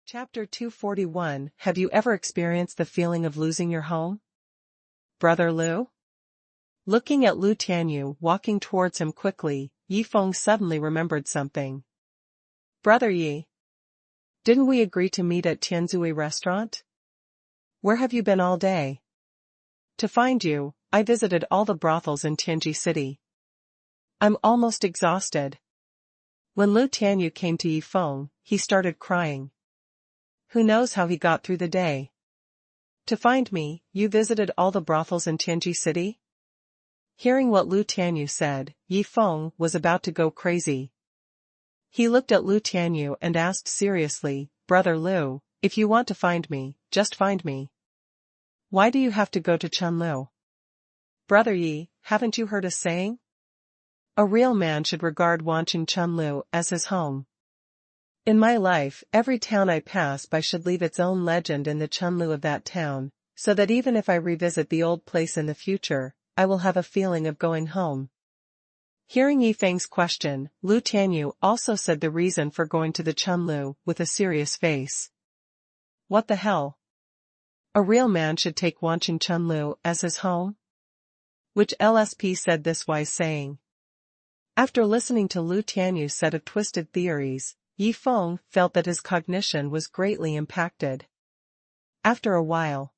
Chapter 241 Have you ever experienced the feeling of losing your home? Brother Lu? Looking at Lu Tianyu walking towards him quickly, Yifeng suddenly remembered something. Brother Yi. Didn't we agree to meet at Tianzui restaurant? Where have you been all day? To find you, I visited all the brothels in Tianji City. I'm almost exhausted. When Lu Tianyu came to Yifeng, he started crying. Who knows how he got through the day? To find me, you visited all the brothels in Tianji City? Hearing what Lu Tianyu said, Yifeng was about to go crazy. He looked at Lu Tianyu and asked seriously, Brother Lu, if you want to find me, just find me. Why do you have to go to Chunlu? Brother Yi, haven't you heard a saying? A real man should regard Wanqing Chunlu as his home. In my life, every town I pass by should leave its own legend in the Chunlu of that town, so that even if I revisit the old place in the future, I will have a feeling of going home. Hearing Yifeng's question, Lu Tianyu also said the reason for going to the Chunlu with a serious face. What the hell? A real man should take Wanqing Chunlu as his home? Which LSP said this wise saying? After listening to Lu Tianyu's set of twisted theories, Yifeng felt that his cognition was greatly impacted. After a while.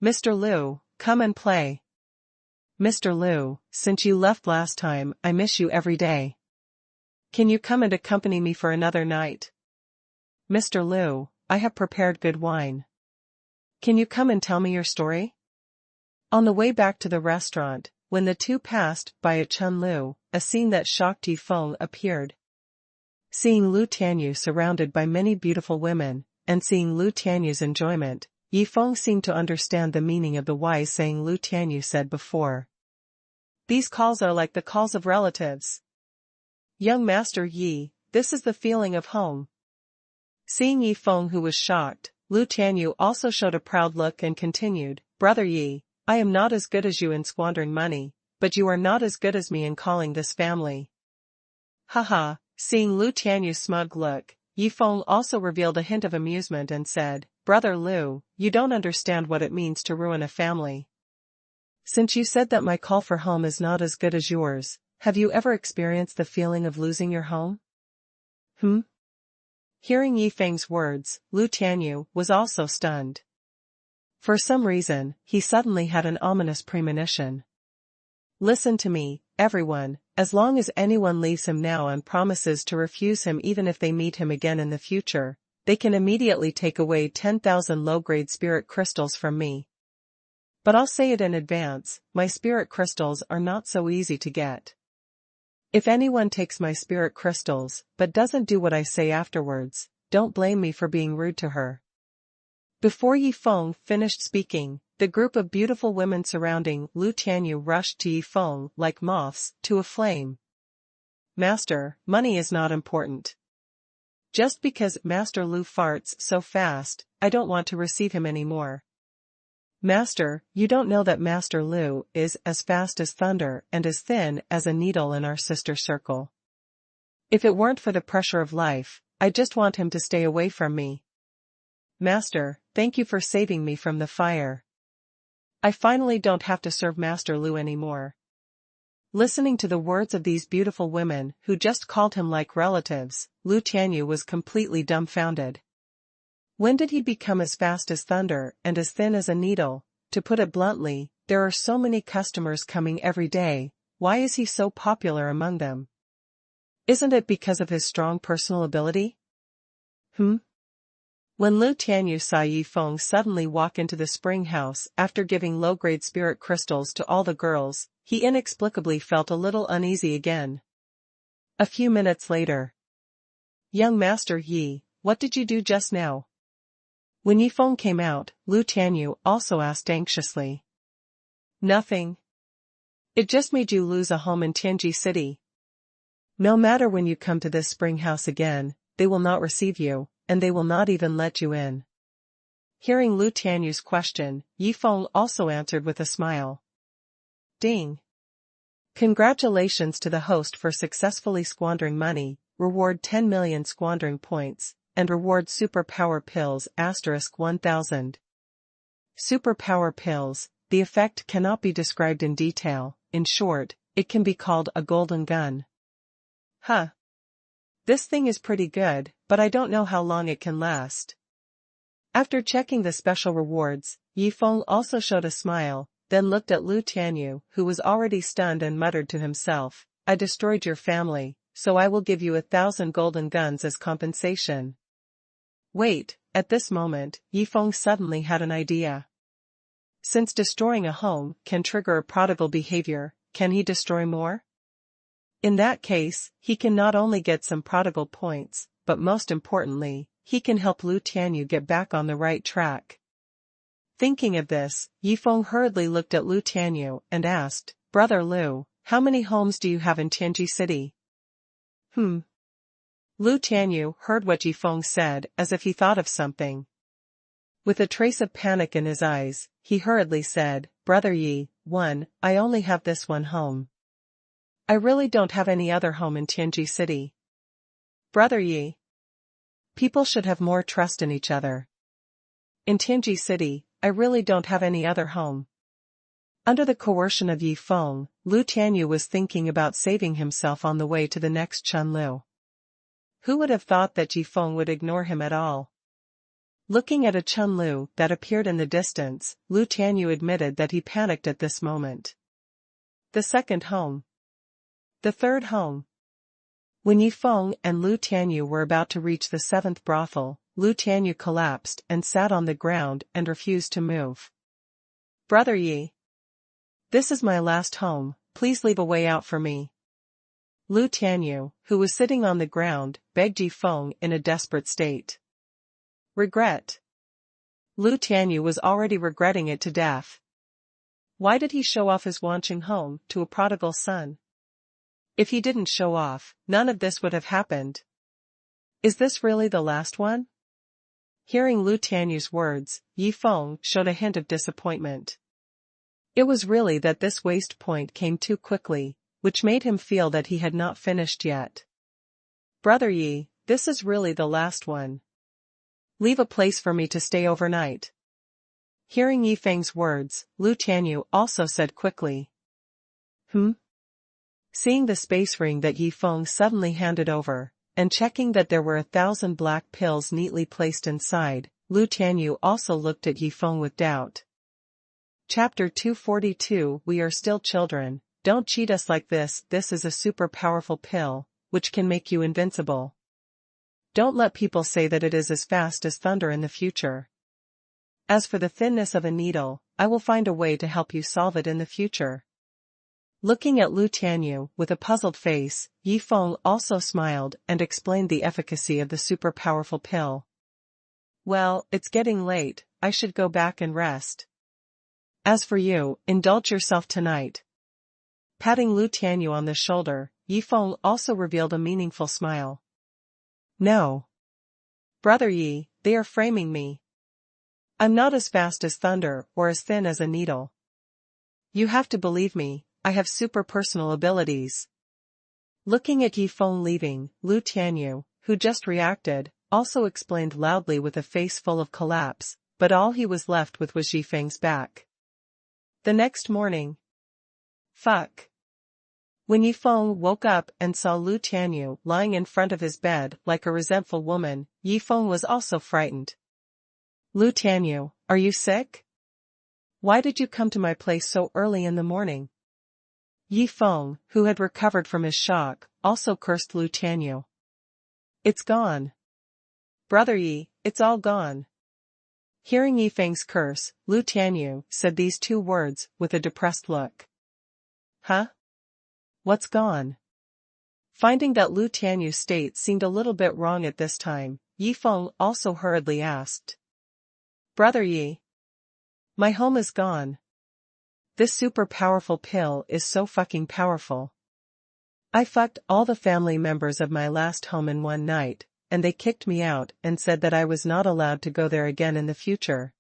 Mr. Lu, come and play. Mr. Lu, since you left last time, I miss you every day. Can you come and accompany me for another night? Mr. Lu, I have prepared good wine. Can you come and tell me your story? On the way back to the restaurant, when the two passed by a Chunlu, a scene that shocked Yifeng appeared. Seeing Lu Tianyu surrounded by many beautiful women, and seeing Lu Tianyu's enjoyment, Yifeng seemed to understand the meaning of the wise saying Lu Tianyu said before. These calls are like the calls of relatives. Young Master Yi, this is the feeling of home. Seeing Yifeng, who was shocked, Lu Tianyu also showed a proud look and continued, Brother Yi, I am not as good as you in squandering money, but you are not as good as me in calling this family. Haha. Seeing Lu Tianyu's smug look, Yifeng also revealed a hint of amusement and said, Brother Lu, you don't understand what it means to ruin a family. Since you said that my call for home is not as good as yours, have you ever experienced the feeling of losing your home? Hearing Yifeng's words, Lu Tianyu was also stunned. For some reason, he suddenly had an ominous premonition. Listen to me, everyone, as long as anyone leaves him now and promises to refuse him even if they meet him again in the future, they can immediately take away 10,000 low-grade spirit crystals from me. But I'll say it in advance, my spirit crystals are not so easy to get. If anyone takes my spirit crystals, but doesn't do what I say afterwards, don't blame me for being rude to her. Before Yifeng finished speaking, the group of beautiful women surrounding Lu Tianyu rushed to Yifeng like moths to a flame. Master, money is not important. Just because Master Lu farts so fast, I don't want to receive him anymore. Master, you don't know that Master Lu is as fast as thunder and as thin as a needle in our sister circle. If it weren't for the pressure of life, I just want him to stay away from me. Master, thank you for saving me from the fire. I finally don't have to serve Master Lu anymore. Listening to the words of these beautiful women who just called him like relatives, Lu Tianyu was completely dumbfounded. When did he become as fast as thunder and as thin as a needle? To put it bluntly, there are so many customers coming every day, why is he so popular among them? Isn't it because of his strong personal ability? When Lu Tianyu saw Yifeng suddenly walk into the spring house after giving low-grade spirit crystals to all the girls, he inexplicably felt a little uneasy again. A few minutes later. Young Master Yi, what did you do just now? When Yifeng came out, Lu Tianyu also asked anxiously. Nothing. It just made you lose a home in Tianji City. No matter when you come to this spring house again, they will not receive you, and they will not even let you in. Hearing Lu Tianyu's question, Yifeng also answered with a smile. Ding. Congratulations to the host for successfully squandering money, reward 10 million squandering points, and reward superpower pills *1000. Superpower pills, the effect cannot be described in detail. In short, it can be called a golden gun. Huh. This thing is pretty good, but I don't know how long it can last. After checking the special rewards, Yifeng also showed a smile, then looked at Lu Tianyu, who was already stunned, and muttered to himself, I destroyed your family, so I will give you 1,000 golden guns as compensation. Wait, at this moment, Yifeng suddenly had an idea. Since destroying a home can trigger a prodigal behavior, can he destroy more? In that case, he can not only get some prodigal points, but most importantly, he can help Lu Tianyu get back on the right track. Thinking of this, Yifeng hurriedly looked at Lu Tianyu and asked, Brother Lu, how many homes do you have in Tianji City? Lu Tianyu heard what Yifeng said as if he thought of something. With a trace of panic in his eyes, he hurriedly said, Brother Yi, I only have this one home. I really don't have any other home in Tianji City. Brother Yi. People should have more trust in each other. In Tianji City, I really don't have any other home. Under the coercion of Yifeng, Lu Tianyu was thinking about saving himself on the way to the next Chunlu. Who would have thought that Yifeng would ignore him at all? Looking at a Chunlu that appeared in the distance, Lu Tianyu admitted that he panicked at this moment. The second home. The third home. When Yifeng and Lu Tianyu were about to reach the seventh brothel, Lu Tianyu collapsed and sat on the ground and refused to move. Brother Yi. This is my last home, please leave a way out for me. Lu Tianyu, who was sitting on the ground, begged Yifeng in a desperate state. Regret. Lu Tianyu was already regretting it to death. Why did he show off his wanching home to a prodigal son? If he didn't show off, none of this would have happened. Is this really the last one? Hearing Lu Tianyu's words, Yifeng showed a hint of disappointment. It was really that this waste point came too quickly, which made him feel that he had not finished yet. Brother Yi, this is really the last one. Leave a place for me to stay overnight. Hearing Yifeng's words, Lu Tianyu also said quickly. Seeing the space ring that Yifeng suddenly handed over, and checking that there were 1,000 black pills neatly placed inside, Lu Tianyu also looked at Yifeng with doubt. Chapter 242 We are still children, don't cheat us like this. This is a super powerful pill, which can make you invincible. Don't let people say that it is as fast as thunder in the future. As for the thinness of a needle, I will find a way to help you solve it in the future. Looking at Lu Tianyu with a puzzled face, Yifeng also smiled and explained the efficacy of the super powerful pill. Well, it's getting late, I should go back and rest. As for you, indulge yourself tonight. Patting Lu Tianyu on the shoulder, Yifeng also revealed a meaningful smile. No. Brother Yi, they are framing me. I'm not as fast as thunder or as thin as a needle. You have to believe me, I have super personal abilities. Looking at Yifeng leaving, Lu Tianyu, who just reacted, also explained loudly with a face full of collapse, but all he was left with was Yifeng's back. The next morning. Fuck. When Yifeng woke up and saw Lu Tianyu lying in front of his bed like a resentful woman, Yifeng was also frightened. Lu Tianyu, are you sick? Why did you come to my place so early in the morning? Yifeng, who had recovered from his shock, also cursed Lu Tianyu. It's gone. Brother Yi, it's all gone. Hearing Yifeng's curse, Lu Tianyu said these two words with a depressed look. Huh? What's gone? Finding that Lu Tianyu's state seemed a little bit wrong at this time, Yifeng also hurriedly asked. Brother Yi. My home is gone. This super powerful pill is so fucking powerful. I fucked all the family members of my last home in one night, and they kicked me out and said that I was not allowed to go there again in the future.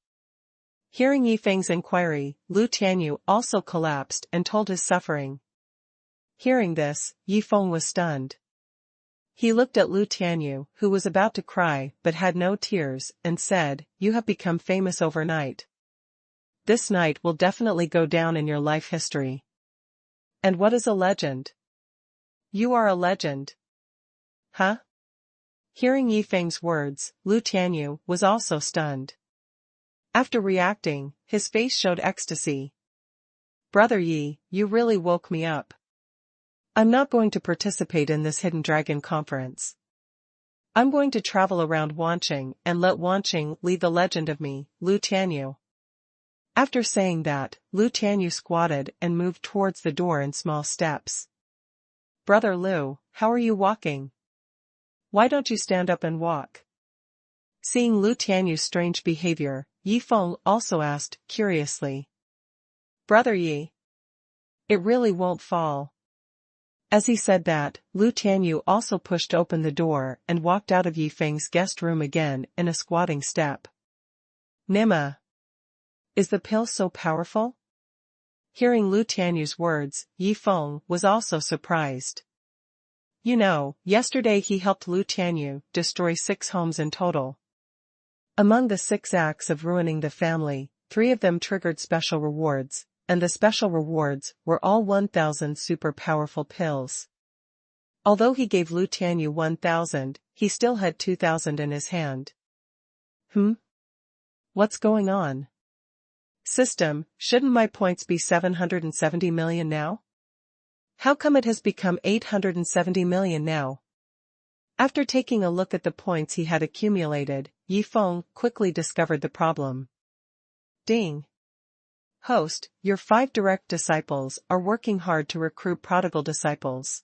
Hearing Yifeng's inquiry, Lu Tianyu also collapsed and told his suffering. Hearing this, Yifeng was stunned. He looked at Lu Tianyu, who was about to cry but had no tears, and said, "You have become famous overnight. This night will definitely go down in your life history." "And what is a legend?" "You are a legend." "Huh?" Hearing Yifeng's words, Lu Tianyu was also stunned. After reacting, his face showed ecstasy. "Brother Yi, you really woke me up. I'm not going to participate in this Hidden Dragon conference. I'm going to travel around Wanqing and let Wanqing lead the legend of me, Lu Tianyu." After saying that, Lu Tianyu squatted and moved towards the door in small steps. "Brother Lu, how are you walking? Why don't you stand up and walk?" Seeing Lu Tianyu's strange behavior, Yifeng also asked, curiously. "Brother Yi, it really won't fall." As he said that, Lu Tianyu also pushed open the door and walked out of Yifeng's guest room again in a squatting step. "Nima. Is the pill so powerful?" Hearing Lu Tianyu's words, Yifeng was also surprised. You know, yesterday he helped Lu Tianyu destroy 6 homes in total. Among the 6 acts of ruining the family, 3 of them triggered special rewards, and the special rewards were all 1,000 super powerful pills. Although he gave Lu Tianyu 1,000, he still had 2,000 in his hand. What's going on? System, shouldn't my points be 770 million now? How come it has become 870 million now? After taking a look at the points he had accumulated, Yifeng quickly discovered the problem. Ding. Host, your 5 direct disciples are working hard to recruit prodigal disciples.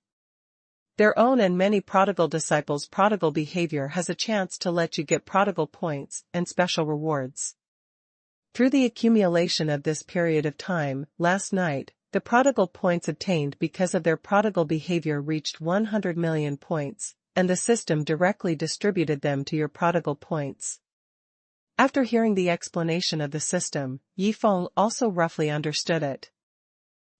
Their own and many prodigal disciples' prodigal behavior has a chance to let you get prodigal points and special rewards. Through the accumulation of this period of time, last night, the prodigal points obtained because of their prodigal behavior reached 100 million points, and the system directly distributed them to your prodigal points. After hearing the explanation of the system, Yifeng also roughly understood it.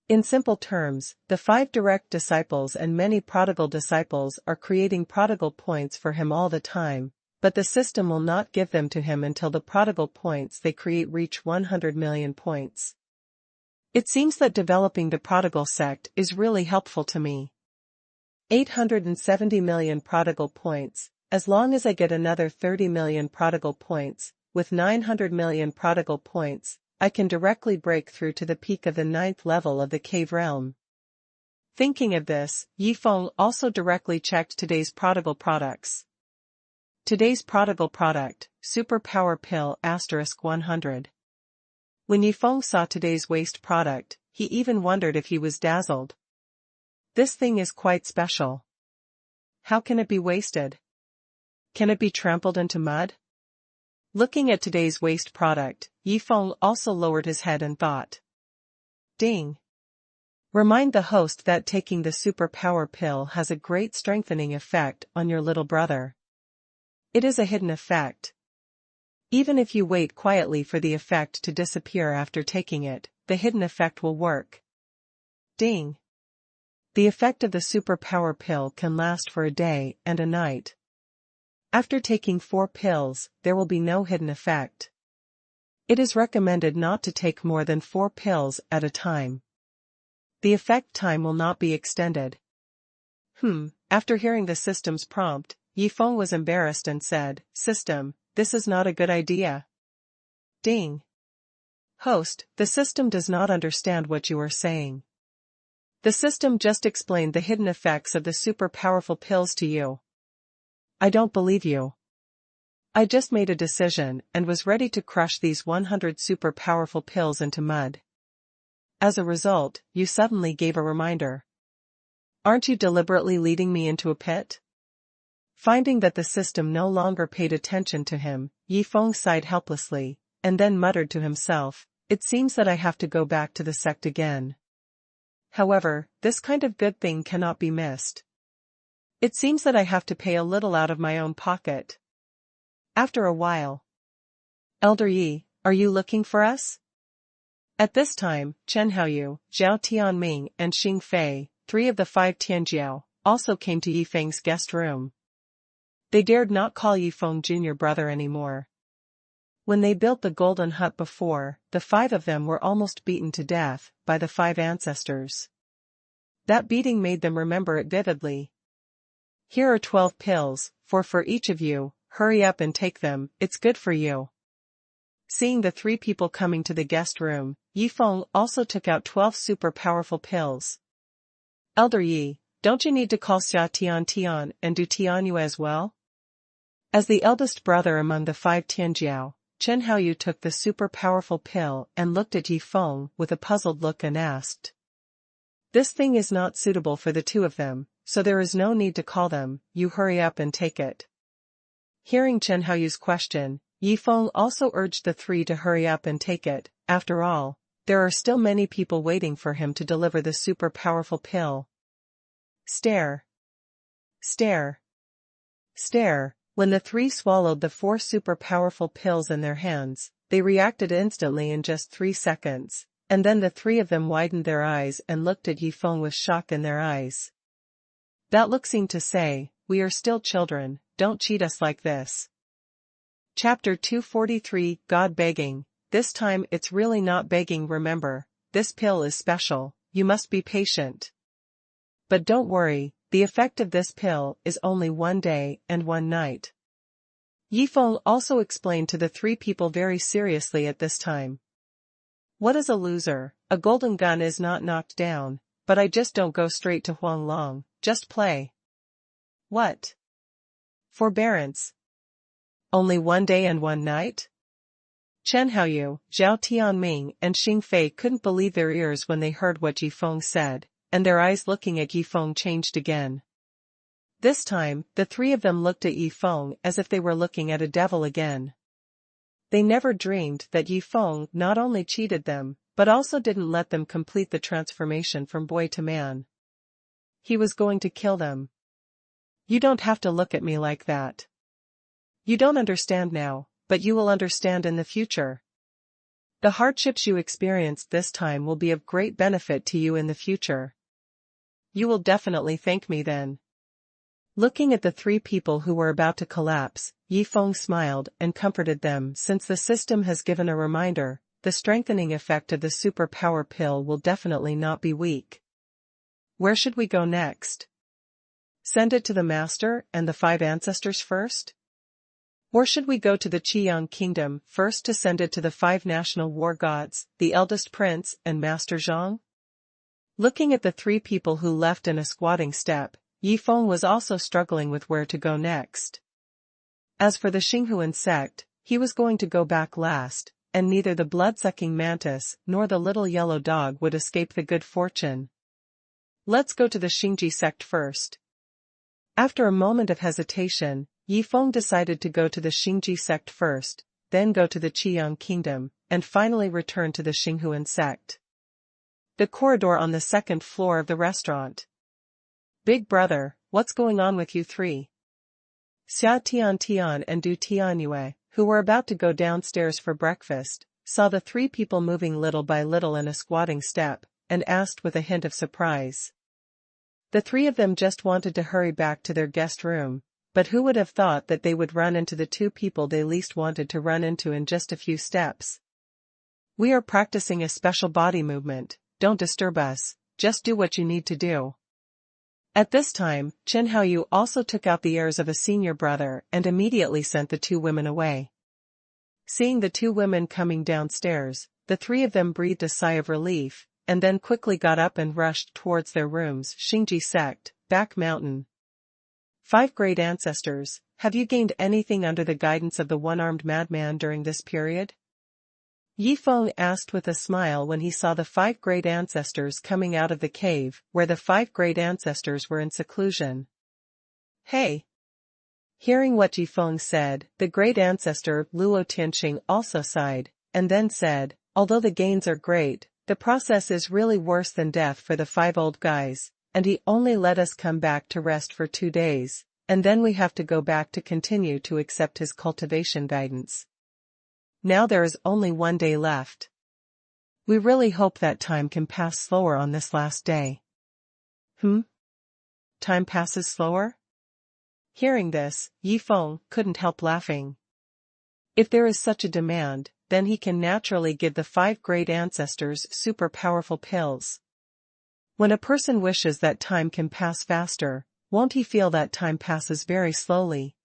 In simple terms, the 5 direct disciples and many prodigal disciples are creating prodigal points for him all the time, but the system will not give them to him until the prodigal points they create reach 100 million points. It seems that developing the prodigal sect is really helpful to me. 870 million prodigal points, as long as I get another 30 million prodigal points, with 900 million prodigal points, I can directly break through to the peak of the 9th level of the cave realm. Thinking of this, Yifeng also directly checked today's prodigal products. Today's prodigal product, Super Power Pill *100. When Yifeng saw today's waste product, he even wondered if he was dazzled. This thing is quite special. How can it be wasted? Can it be trampled into mud? Looking at today's waste product, Yifeng also lowered his head and thought. Ding. Remind the host that taking the super power pill has a great strengthening effect on your little brother. It is a hidden effect. Even if you wait quietly for the effect to disappear after taking it, the hidden effect will work. Ding. The effect of the super power pill can last for a day and a night. After taking 4 pills, there will be no hidden effect. It is recommended not to take more than 4 pills at a time. The effect time will not be extended. After hearing the system's prompt, Yifeng was embarrassed and said, System, this is not a good idea. Ding. Host, the system does not understand what you are saying. The system just explained the hidden effects of the super powerful pills to you. I don't believe you. I just made a decision and was ready to crush these 100 super powerful pills into mud. As a result, you suddenly gave a reminder. Aren't you deliberately leading me into a pit? Finding that the system no longer paid attention to him, Yifeng sighed helplessly, and then muttered to himself, It seems that I have to go back to the sect again. However, this kind of good thing cannot be missed. It seems that I have to pay a little out of my own pocket. After a while. Elder Yi, are you looking for us? At this time, Chen Haoyu, Zhao Tianming and Xing Fei, 3 of the 5 Tianjiao, also came to Yifeng's guest room. They dared not call Yifeng junior brother anymore. When they built the golden hut before, the 5 of them were almost beaten to death by the 5 ancestors. That beating made them remember it vividly. Here are 12 pills, 4 for each of you, hurry up and take them, it's good for you. Seeing the 3 people coming to the guest room, Yifeng also took out 12 super powerful pills. Elder Yi, don't you need to call Xia Tian and do Tianyue as well? As the eldest brother among the 5 Tianjiao, Chen Haoyu took the super powerful pill and looked at Yifeng with a puzzled look and asked. This thing is not suitable for the 2 of them, so there is no need to call them, you hurry up and take it. Hearing Chen Haoyu's question, Yifeng also urged the 3 to hurry up and take it. After all, there are still many people waiting for him to deliver the super powerful pill. Stare. Stare. Stare. When the 3 swallowed the 4 super powerful pills in their hands, they reacted instantly in just 3 seconds, and then the 3 of them widened their eyes and looked at Yifeng with shock in their eyes. That look seemed to say, we are still children, don't cheat us like this. Chapter 243, God begging. This time it's really not begging, remember, this pill is special, you must be patient. But don't worry, the effect of this pill is only 1 day and 1 night. Yifeng also explained to the 3 people very seriously at this time. What is a loser? A golden gun is not knocked down, but I just don't go straight to Huanglong, just play. What? Forbearance. Only 1 day and 1 night? Chen Haoyu, Zhao Tianming and Xing Fei couldn't believe their ears when they heard what Yifeng said, and their eyes looking at Yifeng changed again. This time, the 3 of them looked at Yifeng as if they were looking at a devil again. They never dreamed that Yifeng not only cheated them, but also didn't let them complete the transformation from boy to man. He was going to kill them. You don't have to look at me like that. You don't understand now, but you will understand in the future. The hardships you experienced this time will be of great benefit to you in the future. You will definitely thank me then. Looking at the 3 people who were about to collapse, Yifeng smiled and comforted them. Since the system has given a reminder, the strengthening effect of the super power pill will definitely not be weak. Where should we go next? Send it to the master and the 5 ancestors first? Or should we go to the Qiyang kingdom first to send it to the 5 national war gods, the eldest prince and Master Zhang? Looking at the 3 people who left in a squatting step, Yifeng was also struggling with where to go next. As for the Xinghuan sect, he was going to go back last, and neither the blood-sucking mantis nor the little yellow dog would escape the good fortune. Let's go to the Xingji sect first. After a moment of hesitation, Yifeng decided to go to the Xingji sect first, then go to the Qiyang kingdom, and finally return to the Xinghuan sect. The corridor on the 2nd floor of the restaurant. Big brother, what's going on with you 3? Xia Tian and Du Tianyue, who were about to go downstairs for breakfast, saw the 3 people moving little by little in a squatting step, and asked with a hint of surprise. The 3 of them just wanted to hurry back to their guest room, but who would have thought that they would run into the 2 people they least wanted to run into in just a few steps? We are practicing a special body movement, don't disturb us, just do what you need to do. At this time, Chen Haoyu also took out the airs of a senior brother and immediately sent the 2 women away. Seeing the 2 women coming downstairs, the 3 of them breathed a sigh of relief, and then quickly got up and rushed towards their rooms. Xingji sect, Back Mountain. 5 great ancestors, have you gained anything under the guidance of the one-armed madman during this period? Yifeng asked with a smile when he saw the 5 great ancestors coming out of the cave, where the 5 great ancestors were in seclusion. Hey! Hearing what Yifeng said, the great ancestor Luo Tianqing also sighed, and then said, although the gains are great, the process is really worse than death for the 5 old guys, and he only let us come back to rest for 2 days, and then we have to go back to continue to accept his cultivation guidance. Now there is only 1 day left. We really hope that time can pass slower on this last day. time passes slower? Hearing this, Yifeng couldn't help laughing. If there is such a demand, then he can naturally give the 5 great ancestors super powerful pills. When a person wishes that time can pass faster, won't he feel that time passes very slowly?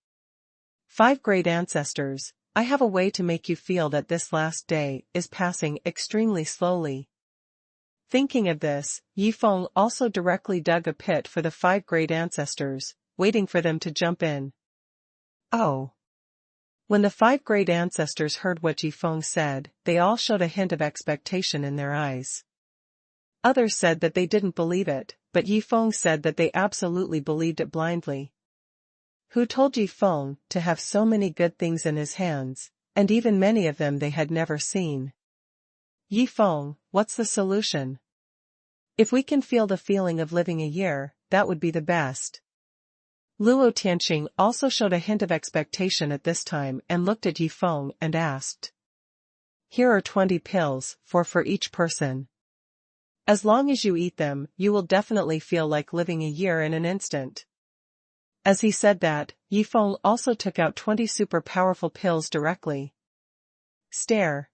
5 great ancestors, I have a way to make you feel that this last day is passing extremely slowly. Thinking of this, Yifeng also directly dug a pit for the 5 great ancestors, waiting for them to jump in. Oh! When the 5 great ancestors heard what Yifeng said, they all showed a hint of expectation in their eyes. Others said that they didn't believe it, but Yifeng said that they absolutely believed it blindly. Who told Yifeng to have so many good things in his hands, and even many of them they had never seen? Yifeng, what's the solution? If we can feel the feeling of living a year, that would be the best. Luo Tianqing also showed a hint of expectation at this time and looked at Yifeng and asked. Here are 20 pills, 4 for each person. As long as you eat them, you will definitely feel like living a year in an instant. As he said that, Yifeng also took out 20 super powerful pills directly. Stare.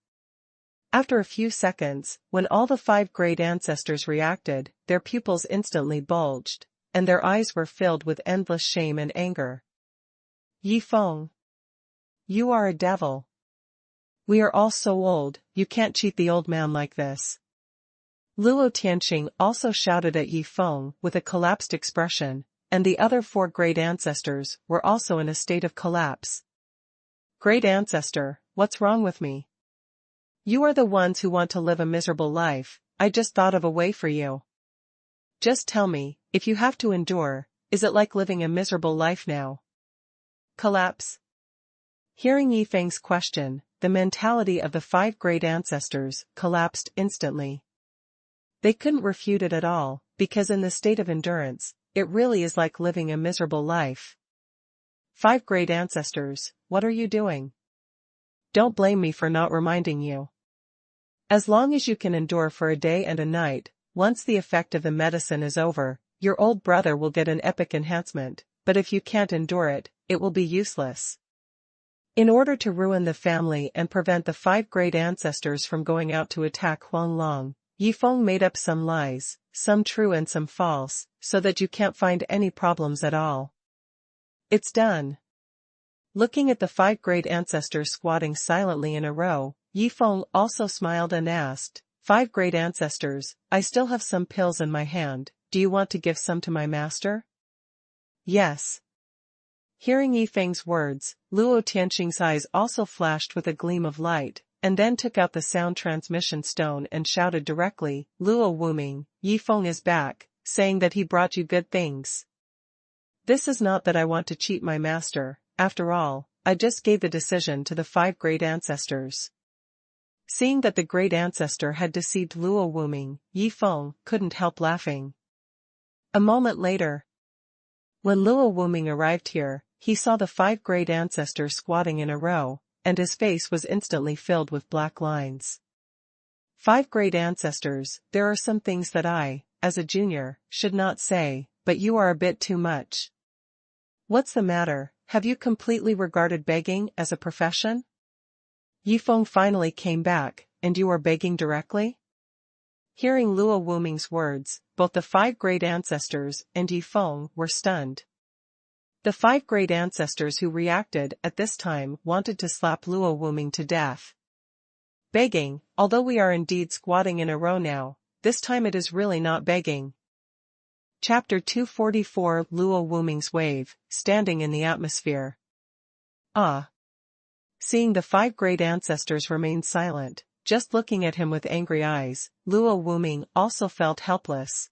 After a few seconds, when all the 5 great ancestors reacted, their pupils instantly bulged, and their eyes were filled with endless shame and anger. Yifeng. You are a devil. We are all so old, you can't cheat the old man like this. Luo Tianqing also shouted at Yifeng with a collapsed expression, and the other 4 great ancestors were also in a state of collapse. Great ancestor, what's wrong with me? You are the ones who want to live a miserable life, I just thought of a way for you. Just tell me, if you have to endure, is it like living a miserable life now? Collapse. Hearing Yifeng's question, the mentality of the 5 great ancestors collapsed instantly. They couldn't refute it at all, because in the state of endurance, it really is like living a miserable life. 5 great ancestors, what are you doing? Don't blame me for not reminding you. As long as you can endure for a day and a night, once the effect of the medicine is over, your old brother will get an epic enhancement, but if you can't endure it, it will be useless. In order to ruin the family and prevent the 5 great ancestors from going out to attack Huanglong, Yifeng made up some lies, some true and some false, so that you can't find any problems at all. It's done. Looking at the 5 great ancestors squatting silently in a row, Yifeng also smiled and asked, 5 great ancestors, I still have some pills in my hand, do you want to give some to my master? Yes. Hearing Yifeng's words, Luo Tianqing's eyes also flashed with a gleam of light, and then took out the sound transmission stone and shouted directly, Luo Wuming, Yifeng is back, saying that he brought you good things. This is not that I want to cheat my master, after all, I just gave the decision to the 5 great ancestors. Seeing that the great ancestor had deceived Luo Wuming, Yifeng couldn't help laughing. A moment later, when Luo Wuming arrived here, he saw the 5 great ancestors squatting in a row, and his face was instantly filled with black lines. 5 great ancestors, there are some things that I, as a junior, should not say, but you are a bit too much. What's the matter, have you completely regarded begging as a profession? Yifeng finally came back, and you are begging directly? Hearing Luo Wuming's words, both the 5 great ancestors and Yifeng were stunned. The 5 great ancestors who reacted at this time wanted to slap Luo Wuming to death. Begging, although we are indeed squatting in a row now, this time it is really not begging. Chapter 244 Luo Wuming's Wave, Standing in the Atmosphere. Ah! Seeing the 5 great ancestors remain silent, just looking at him with angry eyes, Luo Wuming also felt helpless.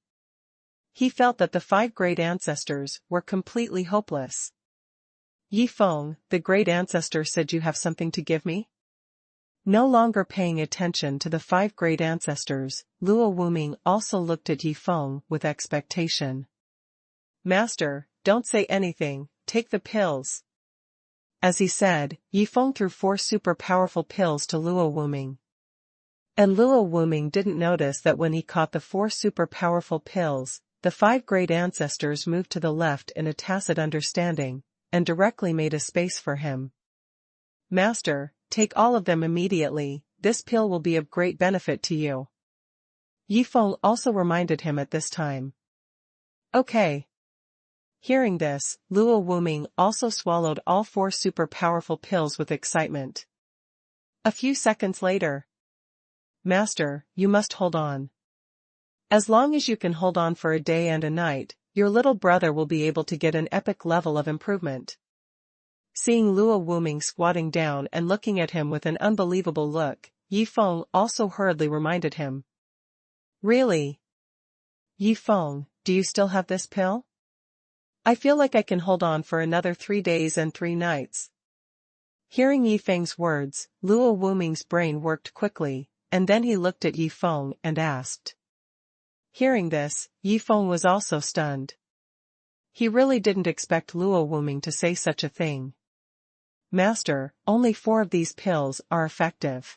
He felt that the 5 great ancestors were completely hopeless. Yifeng, the great ancestor said you have something to give me? No longer paying attention to the 5 great ancestors, Luo Wuming also looked at Yifeng with expectation. Master, don't say anything, take the pills. As he said, Yifeng threw 4 super powerful pills to Luo Wuming. And Luo Wuming didn't notice that when he caught the 4 super powerful pills, the 5 great ancestors moved to the left in a tacit understanding, and directly made a space for him. Master, take all of them immediately, this pill will be of great benefit to you. Yifeng also reminded him at this time. Okay. Hearing this, Luo Wuming also swallowed all 4 super powerful pills with excitement. A few seconds later. Master, you must hold on. As long as you can hold on for a day and a night, your little brother will be able to get an epic level of improvement. Seeing Luo Wuming squatting down and looking at him with an unbelievable look, Yifeng also hurriedly reminded him. Really? Yifeng, do you still have this pill? I feel like I can hold on for another 3 days and 3 nights. Hearing Yifeng's words, Luo Wuming's brain worked quickly, and then he looked at Yifeng and asked. Hearing this, Yifeng was also stunned. He really didn't expect Luo Wuming to say such a thing. Master, only 4 of these pills are effective.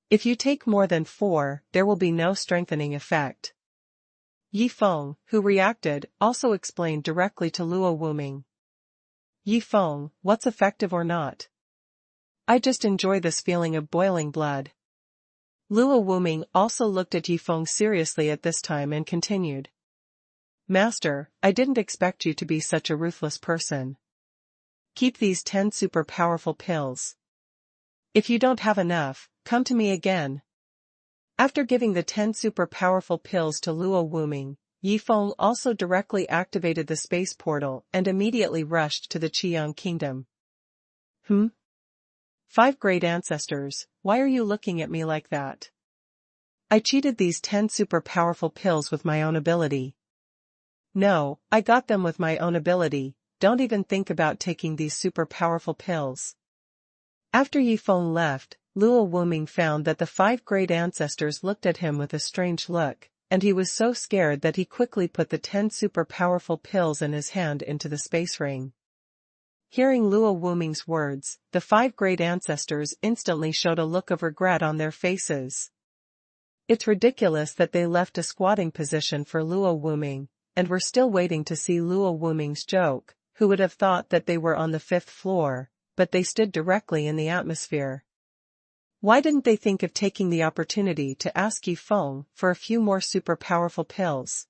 If you take more than 4, there will be no strengthening effect. Yifeng, who reacted, also explained directly to Luo Wuming. Yifeng, what's effective or not? I just enjoy this feeling of boiling blood. Luo Wuming also looked at Yifeng seriously at this time and continued. Master, I didn't expect you to be such a ruthless person. Keep these 10 super powerful pills. If you don't have enough, come to me again. After giving the 10 super powerful pills to Luo Wuming, Yifeng also directly activated the space portal and immediately rushed to the Qiang kingdom. 5 great ancestors, why are you looking at me like that? I cheated these 10 super powerful pills with my own ability. No, I got them with my own ability, don't even think about taking these super powerful pills. After Yifeng left, Luo Wuming found that the 5 great ancestors looked at him with a strange look, and he was so scared that he quickly put the 10 super powerful pills in his hand into the space ring. Hearing Luo Wuming's words, the 5 great ancestors instantly showed a look of regret on their faces. It's ridiculous that they left a squatting position for Luo Wuming, and were still waiting to see Luo Wuming's joke, who would have thought that they were on the 5th floor, but they stood directly in the atmosphere. Why didn't they think of taking the opportunity to ask Yifeng for a few more super powerful pills?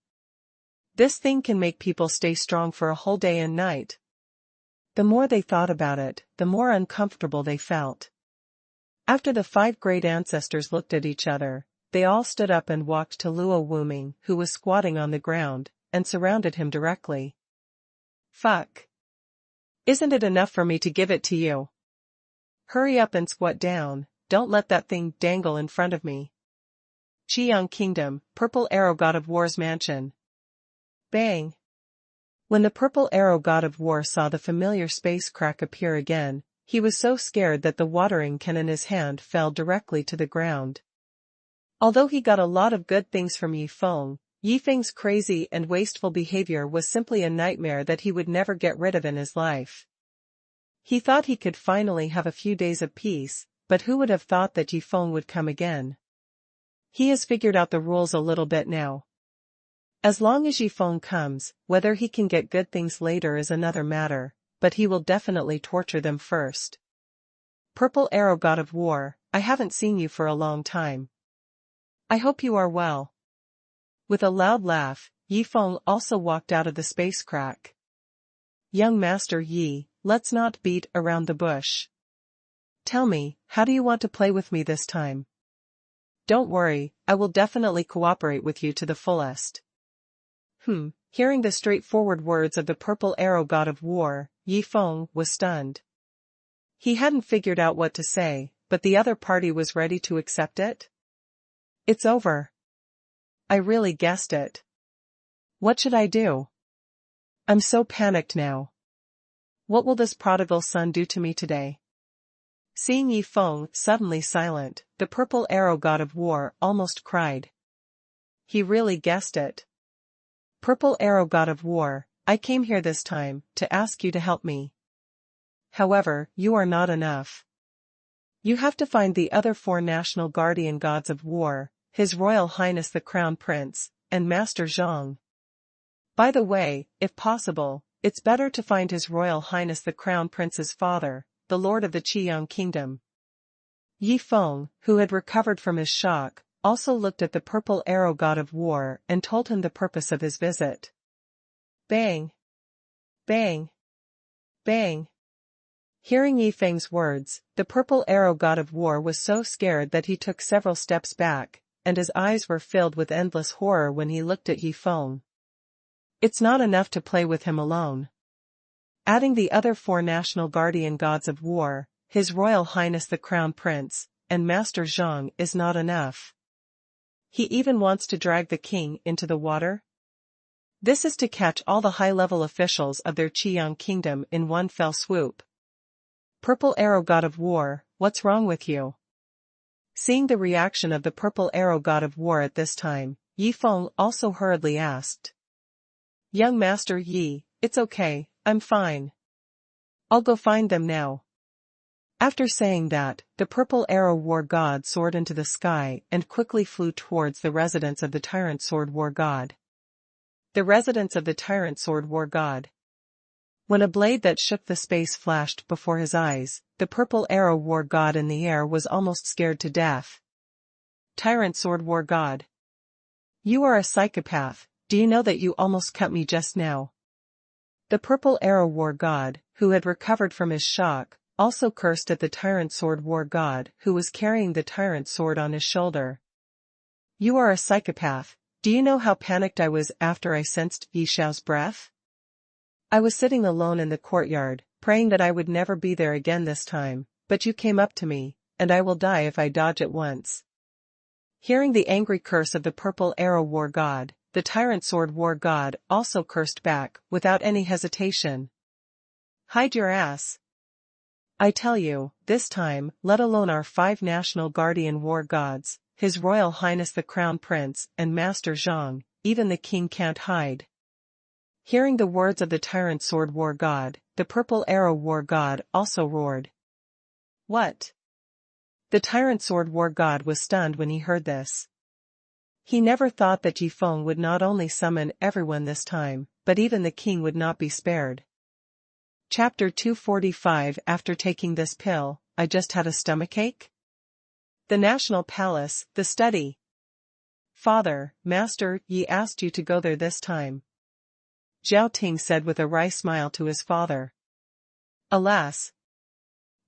This thing can make people stay strong for a whole day and night. The more they thought about it, the more uncomfortable they felt. After the 5 great ancestors looked at each other, they all stood up and walked to Luo Wuming, who was squatting on the ground, and surrounded him directly. Fuck. Isn't it enough for me to give it to you? Hurry up and squat down, don't let that thing dangle in front of me. Qiang Kingdom, Purple Arrow God of War's mansion. Bang. When the Purple Arrow God of War saw the familiar space crack appear again, he was so scared that the watering can in his hand fell directly to the ground. Although he got a lot of good things from Yifeng's crazy and wasteful behavior was simply a nightmare that he would never get rid of in his life. He thought he could finally have a few days of peace, but who would have thought that Yifeng would come again? He has figured out the rules a little bit now. As long as Yifeng comes, whether he can get good things later is another matter, but he will definitely torture them first. Purple Arrow God of War, I haven't seen you for a long time. I hope you are well. With a loud laugh, Yifeng also walked out of the space crack. Young Master Yi, let's not beat around the bush. Tell me, how do you want to play with me this time? Don't worry, I will definitely cooperate with you to the fullest. Hearing the straightforward words of the Purple Arrow God of War, Yifeng was stunned. He hadn't figured out what to say, but the other party was ready to accept it. It's over. I really guessed it. What should I do? I'm so panicked now. What will this prodigal son do to me today? Seeing Yifeng suddenly silent, the Purple Arrow God of War almost cried. He really guessed it. Purple Arrow God of War, I came here this time to ask you to help me. However, you are not enough. You have to find the other 4 national guardian gods of war, His Royal Highness the Crown Prince, and Master Zhang. By the way, if possible, it's better to find His Royal Highness the Crown Prince's father, the Lord of the Qiyang Kingdom. Yi Feng, who had recovered from his shock, also looked at the purple arrow god of war and told him the purpose of his visit. Bang! Bang! Bang! Hearing Yi Feng's words, the purple arrow god of war was so scared that he took several steps back, and his eyes were filled with endless horror when he looked at Yi Feng. It's not enough to play with him alone. Adding the other 4 national guardian gods of war, His Royal Highness the Crown Prince, and Master Zhang is not enough. He even wants to drag the king into the water? This is to catch all the high-level officials of their Qiyang Kingdom in one fell swoop. Purple Arrow God of War, what's wrong with you? Seeing the reaction of the Purple Arrow God of War at this time, Yi Feng also hurriedly asked. Young Master Yi, it's okay, I'm fine. I'll go find them now. After saying that, the Purple Arrow War God soared into the sky and quickly flew towards the residence of the Tyrant Sword War God. The residence of the Tyrant Sword War God. When a blade that shook the space flashed before his eyes, the Purple Arrow War God in the air was almost scared to death. Tyrant Sword War God. You are a psychopath, do you know that you almost cut me just now? The Purple Arrow War God, who had recovered from his shock, also cursed at the Tyrant Sword War God who was carrying the tyrant sword on his shoulder. You are a psychopath, do you know how panicked I was after I sensed Yi Xiao's breath? I was sitting alone in the courtyard, praying that I would never be there again this time, but you came up to me, and I will die if I dodge at once. Hearing the angry curse of the Purple Arrow War God, the Tyrant Sword War God also cursed back, without any hesitation. Hide your ass. I tell you, this time, let alone our 5 national guardian war gods, His Royal Highness the Crown Prince and Master Zhang, even the king can't hide. Hearing the words of the Tyrant Sword War God, the Purple Arrow War God also roared. What? The Tyrant Sword War God was stunned when he heard this. He never thought that Yi Feng would not only summon everyone this time, but even the king would not be spared. Chapter 245 After taking this pill, I just had a stomachache? The National Palace, the study. Father, Master Yi asked you to go there this time. Zhao Ting said with a wry smile to his father. Alas!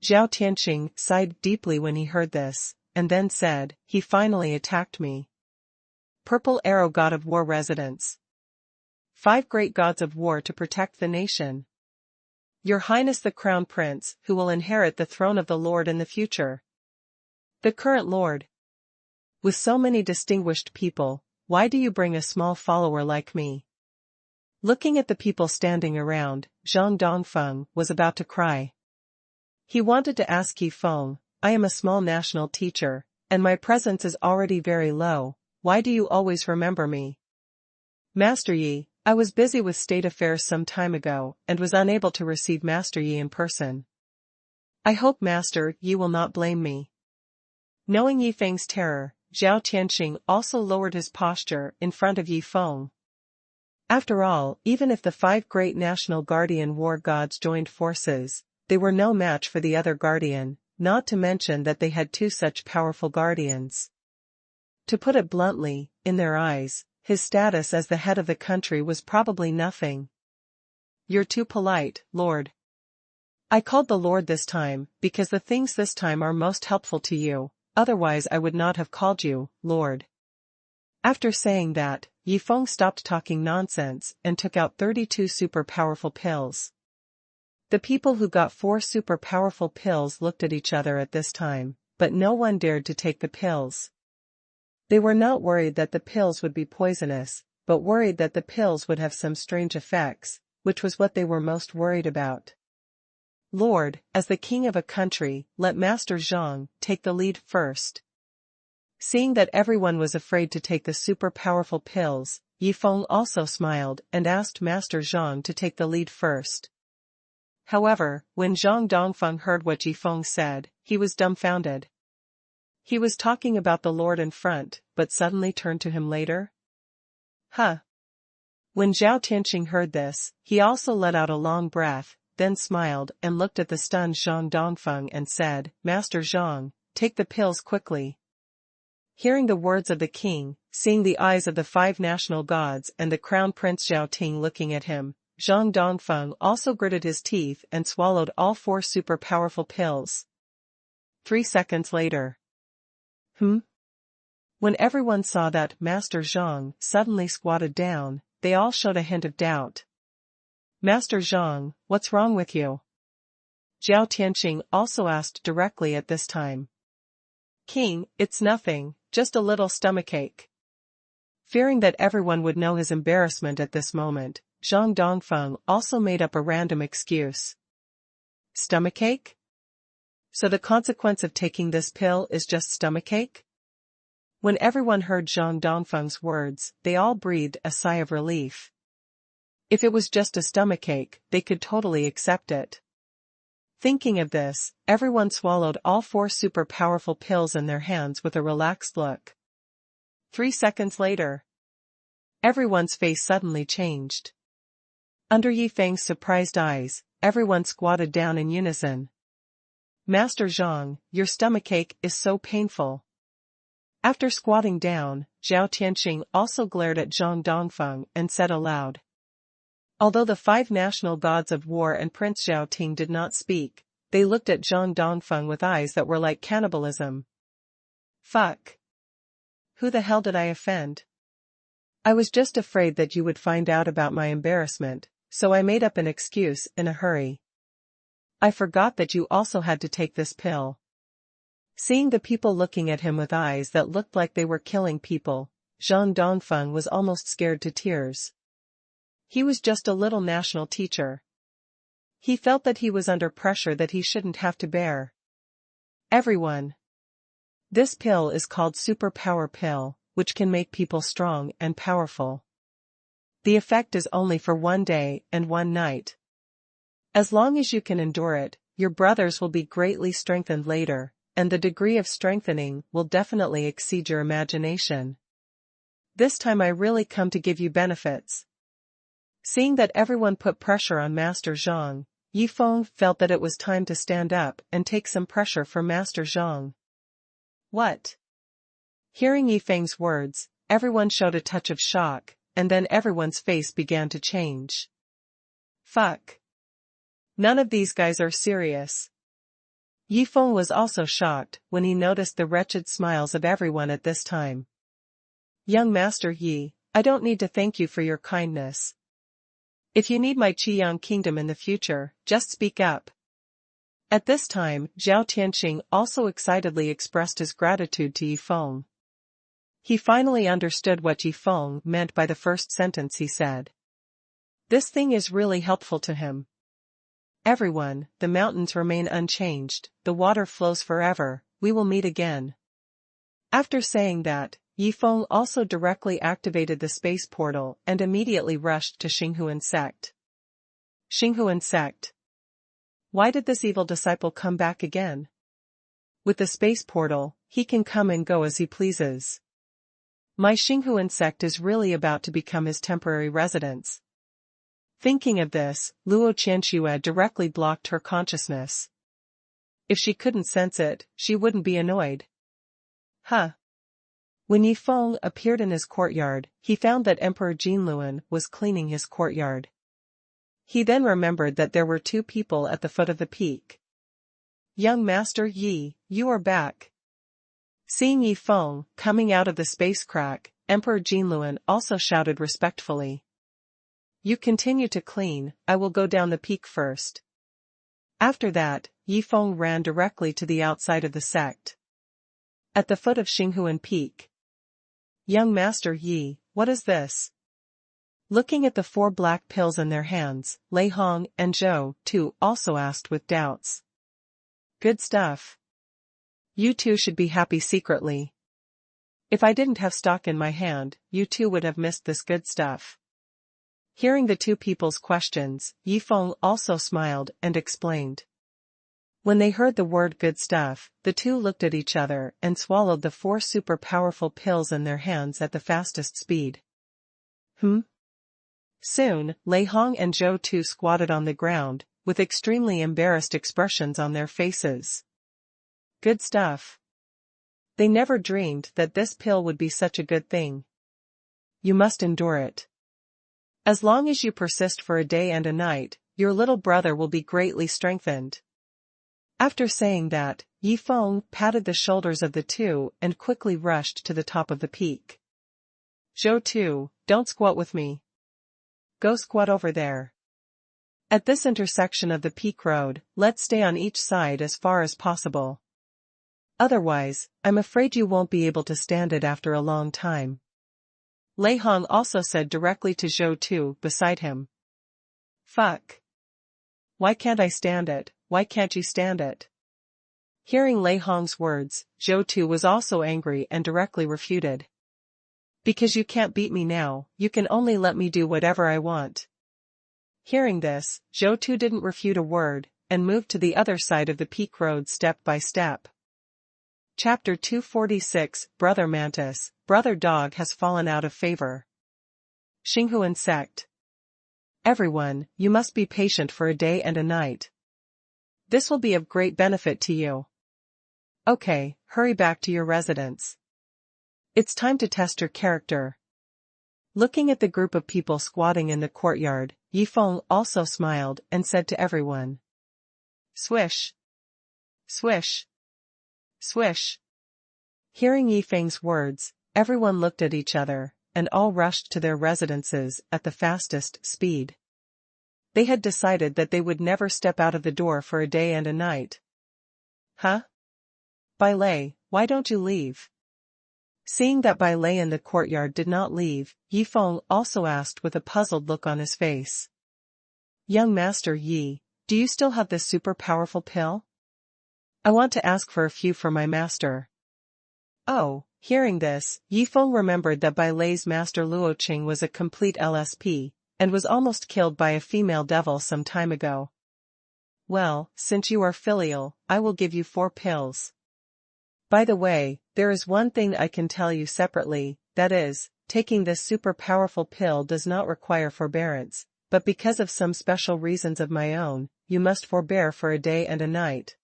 Zhao Tianqing sighed deeply when he heard this, and then said, he finally attacked me. Purple Arrow God of War residence. 5 great gods of war to protect the nation. Your Highness the Crown Prince, who will inherit the throne of the Lord in the future. The current Lord. With so many distinguished people, why do you bring a small follower like me? Looking at the people standing around, Zhang Dongfeng was about to cry. He wanted to ask Yi Feng, I am a small national teacher, and my presence is already very low, why do you always remember me? Master Yi, I was busy with state affairs some time ago and was unable to receive Master Yi in person. I hope Master Yi will not blame me. Knowing Yi Feng's terror, Zhao Tianqing also lowered his posture in front of Yi Feng. After all, even if the 5 great national guardian war gods joined forces, they were no match for the other guardian, not to mention that they had 2 such powerful guardians. To put it bluntly, in their eyes, his status as the head of the country was probably nothing. You're too polite, Lord. I called the Lord this time, because the things this time are most helpful to you, otherwise I would not have called you, Lord. After saying that, Yi Feng stopped talking nonsense and took out 32 super powerful pills. The people who got 4 super powerful pills looked at each other at this time, but no one dared to take the pills. They were not worried that the pills would be poisonous, but worried that the pills would have some strange effects, which was what they were most worried about. Lord, as the king of a country, let Master Zhang take the lead first. Seeing that everyone was afraid to take the super powerful pills, Yi Feng also smiled and asked Master Zhang to take the lead first. However, when Zhang Dongfeng heard what Yi Feng said, he was dumbfounded. He was talking about the Lord in front, but suddenly turned to him later. Huh. When Zhao Tianqing heard this, he also let out a long breath, then smiled and looked at the stunned Zhang Dongfeng and said, "Master Zhang, take the pills quickly." Hearing the words of the king, seeing the eyes of the 5 national gods and the crown prince Zhao Ting looking at him, Zhang Dongfeng also gritted his teeth and swallowed all 4 super powerful pills. 3 seconds later. When everyone saw that Master Zhang suddenly squatted down, they all showed a hint of doubt. "Master Zhang, what's wrong with you?" Zhao Tianqing also asked directly at this time. "King, it's nothing, just a little stomachache." Fearing that everyone would know his embarrassment at this moment, Zhang Dongfeng also made up a random excuse. "Stomachache? So the consequence of taking this pill is just stomachache?" When everyone heard Zhang Dongfeng's words, they all breathed a sigh of relief. If it was just a stomachache, they could totally accept it. Thinking of this, everyone swallowed all 4 super powerful pills in their hands with a relaxed look. 3 seconds later. Everyone's face suddenly changed. Under Yi Feng's surprised eyes, everyone squatted down in unison. "Master Zhang, your stomachache is so painful." After squatting down, Zhao Tianqing also glared at Zhang Dongfeng and said aloud. Although the 5 national gods of war and Prince Zhao Ting did not speak, they looked at Zhang Dongfeng with eyes that were like cannibalism. "Fuck. Who the hell did I offend? I was just afraid that you would find out about my embarrassment, so I made up an excuse in a hurry. I forgot that you also had to take this pill." Seeing the people looking at him with eyes that looked like they were killing people, Zhang Dongfeng was almost scared to tears. He was just a little national teacher. He felt that he was under pressure that he shouldn't have to bear. "Everyone. This pill is called Super Power Pill, which can make people strong and powerful. The effect is only for 1 day and 1 night. As long as you can endure it, your brothers will be greatly strengthened later, and the degree of strengthening will definitely exceed your imagination. This time I really come to give you benefits." Seeing that everyone put pressure on Master Zhang, Yi Feng felt that it was time to stand up and take some pressure from Master Zhang. "What?" Hearing Yi Feng's words, everyone showed a touch of shock, and then everyone's face began to change. "Fuck. None of these guys are serious." Yi Feng was also shocked when he noticed the wretched smiles of everyone at this time. "Young Master Yi, I don't need to thank you for your kindness. If you need my Qiyang kingdom in the future, just speak up." At this time, Zhao Tianqing also excitedly expressed his gratitude to Yi Feng. He finally understood what Yi Feng meant by the first sentence he said. This thing is really helpful to him. "Everyone, the mountains remain unchanged, the water flows forever, we will meet again." After saying that, Yi Feng also directly activated the space portal and immediately rushed to Xinghuan sect. Xinghuan sect. Why did this evil disciple come back again? With the space portal, he can come and go as he pleases. My Xinghuan sect is really about to become his temporary residence. Thinking of this, Luo Qianxue directly blocked her consciousness. If she couldn't sense it, she wouldn't be annoyed. Huh. When Yi Feng appeared in his courtyard, he found that Emperor Jinluan was cleaning his courtyard. He then remembered that there were 2 people at the foot of the peak. "Young Master Yi, you are back." Seeing Yi Feng coming out of the space crack, Emperor Jinluan also shouted respectfully. "You continue to clean, I will go down the peak first." After that, Yi Feng ran directly to the outside of the sect. At the foot of Xinghuan Peak. "Young Master Yi, what is this?" Looking at the 4 black pills in their hands, Lei Hong and Zhou, too, also asked with doubts. "Good stuff. You two should be happy secretly. If I didn't have stock in my hand, you two would have missed this good stuff." Hearing the 2 people's questions, Yi Feng also smiled and explained. When they heard the word good stuff, the 2 looked at each other and swallowed the 4 super powerful pills in their hands at the fastest speed. Soon, Lei Hong and Zhou Tu squatted on the ground, with extremely embarrassed expressions on their faces. Good stuff. They never dreamed that this pill would be such a good thing. You must endure it. As long as you persist for a day and a night, your little brother will be greatly strengthened. After saying that, Yifeng patted the shoulders of the two and quickly rushed to the top of the peak. Zhou Tu, don't squat with me. Go squat over there. At this intersection of the peak road, let's stay on each side as far as possible. Otherwise, I'm afraid you won't be able to stand it after a long time. Lei Hong also said directly to Zhou Tu beside him. Fuck. Why can't I stand it? Why can't you stand it? Hearing Lei Hong's words, Zhou Tu was also angry and directly refuted. Because you can't beat me now, you can only let me do whatever I want. Hearing this, Zhou Tu didn't refute a word, and moved to the other side of the peak road step by step. Chapter 246, Brother Mantis, Brother Dog has fallen out of favor. Xinghuan Sect. Everyone, you must be patient for a day and a night. This will be of great benefit to you. Okay, hurry back to your residence. It's time to test your character. Looking at the group of people squatting in the courtyard, Yifeng also smiled and said to everyone. Swish. Swish. Swish. Hearing Yifeng's words, everyone looked at each other, and all rushed to their residences at the fastest speed. They had decided that they would never step out of the door for a day and a night. Huh? Bai Lei, why don't you leave? Seeing that Bai Lei in the courtyard did not leave, Yifeng also asked with a puzzled look on his face. Young Master Yi, do you still have this super powerful pill? I want to ask for a few for my master. Oh, hearing this, Yifeng remembered that Bai Lei's master Luoqing was a complete LSP, and was almost killed by a female devil some time ago. Well, since you are filial, I will give you 4 pills. By the way, there is one thing I can tell you separately, that is, taking this super powerful pill does not require forbearance, but because of some special reasons of my own, you must forbear for a day and a night.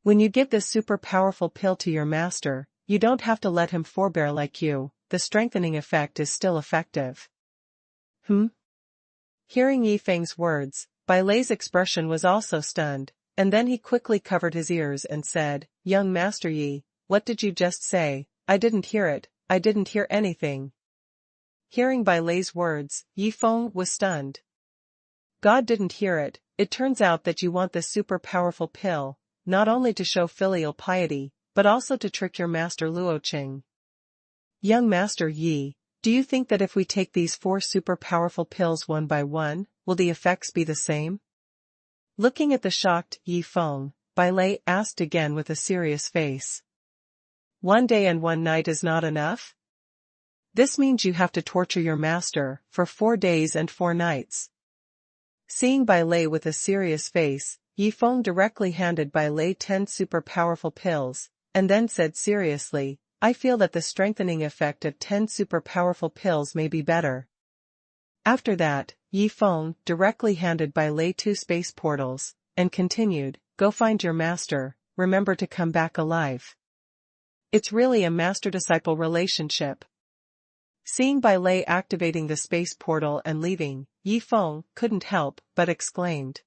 When you give this super powerful pill to your master, you don't have to let him forbear like you, the strengthening effect is still effective. Hearing Yifeng's words, Bai Lei's expression was also stunned, and then he quickly covered his ears and said, Young Master Yi, what did you just say? I didn't hear it, I didn't hear anything. Hearing Bai Lei's words, Yifeng was stunned. God didn't hear it, it turns out that you want this super powerful pill, not only to show filial piety, but also to trick your master Luoqing. Young Master Yi, do you think that if we take these 4 super powerful pills one by one, will the effects be the same? Looking at the shocked Yifeng, Bai Lei asked again with a serious face. 1 day and 1 night is not enough? This means you have to torture your master for 4 days and 4 nights. Seeing Bai Lei with a serious face, Yifeng directly handed Bai Lei 10 super powerful pills, and then said seriously, I feel that the strengthening effect of 10 super powerful pills may be better. After that, Yifeng directly handed Bai Lei 2 space portals, and continued, go find your master, remember to come back alive. It's really a master-disciple relationship. Seeing Bai Lei activating the space portal and leaving, Yifeng couldn't help but exclaimed.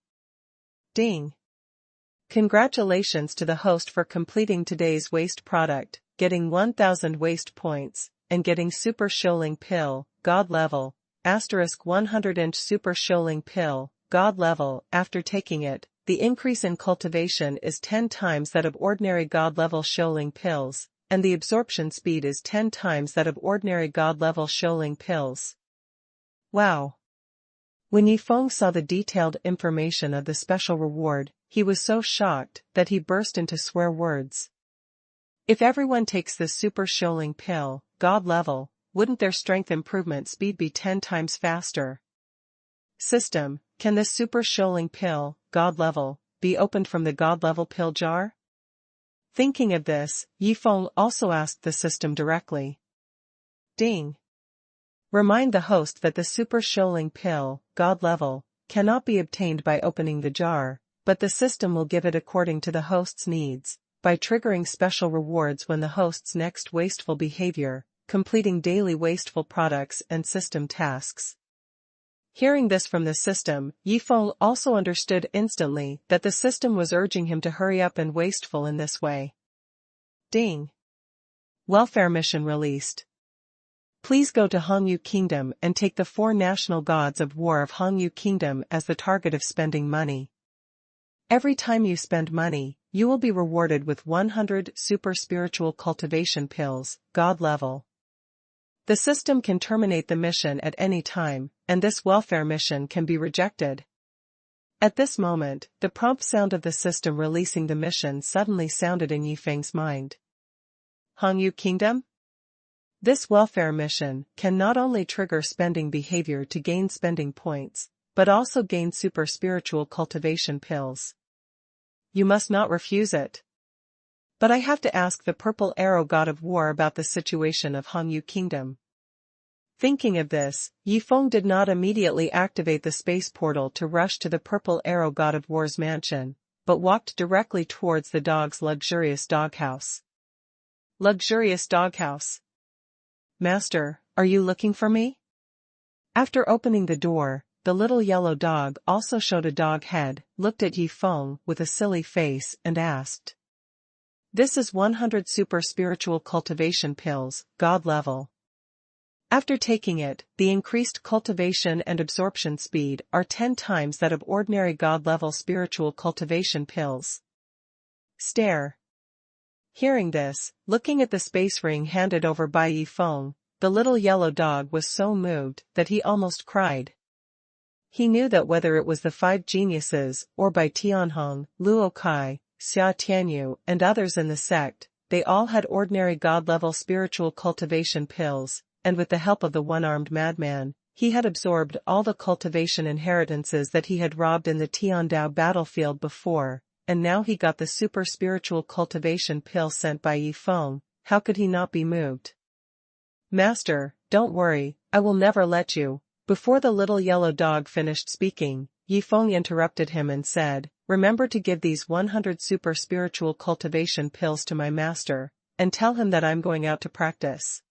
Ding! Congratulations to the host for completing today's waste product, getting 1000 waste points, and getting Super Sholing Pill, God level, * 100 inch Super Sholing Pill, God level. After taking it, the increase in cultivation is 10 times that of ordinary God level Sholing pills, and the absorption speed is 10 times that of ordinary God level Sholing pills. Wow! When Yifeng saw the detailed information of the special reward, he was so shocked that he burst into swear words. If everyone takes this Super Sholing Pill, God level, wouldn't their strength improvement speed be 10 times faster? System, can this Super Sholing Pill, God level, be opened from the God level pill jar? Thinking of this, Yifeng also asked the system directly. Ding! Remind the host that the super shoaling pill, God level, cannot be obtained by opening the jar, but the system will give it according to the host's needs, by triggering special rewards when the host's next wasteful behavior, completing daily wasteful products and system tasks. Hearing this from the system, Yifeng also understood instantly that the system was urging him to hurry up and wasteful in this way. Ding! Welfare mission released. Please go to Hongyu Kingdom and take the 4 national gods of war of Hongyu Kingdom as the target of spending money. Every time you spend money, you will be rewarded with 100 super spiritual cultivation pills, God level. The system can terminate the mission at any time, and this welfare mission can be rejected. At this moment, the prompt sound of the system releasing the mission suddenly sounded in Yifeng's mind. Hongyu Kingdom? This welfare mission can not only trigger spending behavior to gain spending points, but also gain super spiritual cultivation pills. You must not refuse it. But I have to ask the Purple Arrow God of War about the situation of Hongyu Kingdom. Thinking of this, Yifeng did not immediately activate the space portal to rush to the Purple Arrow God of War's mansion, but walked directly towards the dog's luxurious doghouse. Luxurious doghouse. Master, are you looking for me? After opening the door, the little yellow dog also showed a dog head, looked at Yifeng with a silly face and asked. This is 100 super spiritual cultivation pills, God level. After taking it, the increased cultivation and absorption speed are 10 times that of ordinary God level spiritual cultivation pills. Stare. Hearing this, looking at the space ring handed over by Yifeng, the little yellow dog was so moved that he almost cried. He knew that whether it was the 5 geniuses or by Tianhen, Luo Kai, Xia Tianyu and others in the sect, they all had ordinary God-level spiritual cultivation pills, and with the help of the one-armed madman, he had absorbed all the cultivation inheritances that he had robbed in the Tiandao battlefield before. And now he got the super spiritual cultivation pill sent by Yifeng. How could he not be moved? Master, don't worry, I will never let you. Before the little yellow dog finished speaking, Yifeng interrupted him and said, remember to give these 100 super spiritual cultivation pills to my master, and tell him that I'm going out to practice.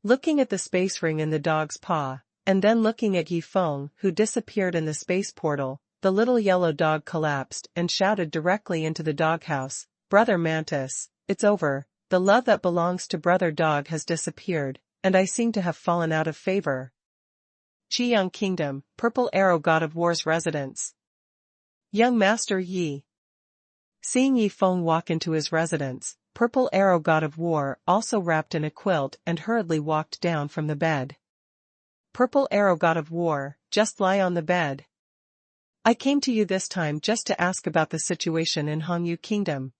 Looking at the space ring in the dog's paw, and then looking at Yifeng who disappeared in the space portal, the little yellow dog collapsed and shouted directly into the doghouse, Brother Mantis, it's over, the love that belongs to Brother Dog has disappeared, and I seem to have fallen out of favor. Qiyang Kingdom, Purple Arrow God of War's residence. Young Master Yi. Seeing Yifeng walk into his residence, Purple Arrow God of War also wrapped in a quilt and hurriedly walked down from the bed. Purple Arrow God of War, just lie on the bed. I came to you this time just to ask about the situation in Hongyu Kingdom.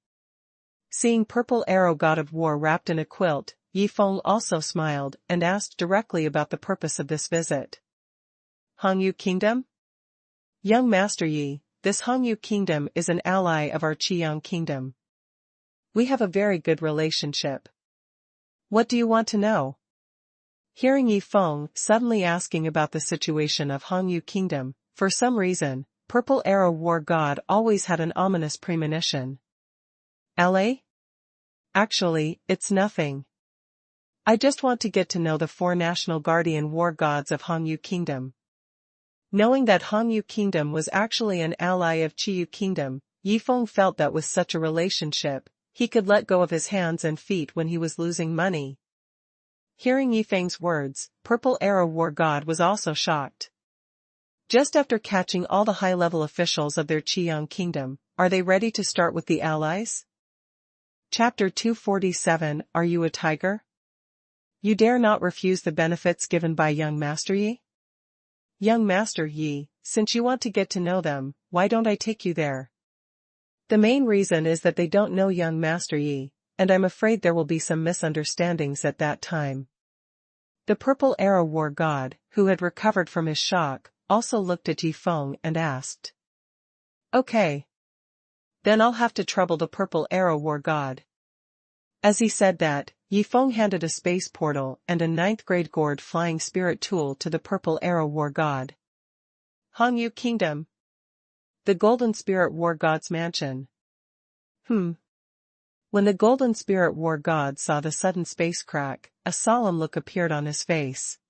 Seeing Purple Arrow God of War wrapped in a quilt, Yifeng also smiled and asked directly about the purpose of this visit. Hongyu Kingdom? Young Master Yi, this Hongyu Kingdom is an ally of our Qiyang Kingdom. We have a very good relationship. What do you want to know? Hearing Yifeng suddenly asking about the situation of Hongyu Kingdom, for some reason, Purple Arrow War God always had an ominous premonition. LA? Actually, it's nothing. I just want to get to know the 4 national guardian war gods of Hongyu Kingdom. Knowing that Hongyu Kingdom was actually an ally of Qiyu Kingdom, Yifeng felt that with such a relationship, he could let go of his hands and feet when he was losing money. Hearing Yifeng's words, Purple Arrow War God was also shocked. Just after catching all the high-level officials of their Qiyang Kingdom, are they ready to start with the allies? Chapter 247 Are you a tiger? You dare not refuse the benefits given by young Master Yi? Young Master Yi, since you want to get to know them, why don't I take you there? The main reason is that they don't know young Master Yi, and I'm afraid there will be some misunderstandings at that time. The Purple Arrow War God, who had recovered from his shock, also looked at Yifeng and asked. Okay. Then I'll have to trouble the Purple Arrow War God. As he said that, Yifeng handed a space portal and a ninth-grade gourd flying spirit tool to the Purple Arrow War God. Hongyu Kingdom. The Golden Spirit War God's mansion. When the Golden Spirit War God saw the sudden space crack, a solemn look appeared on his face.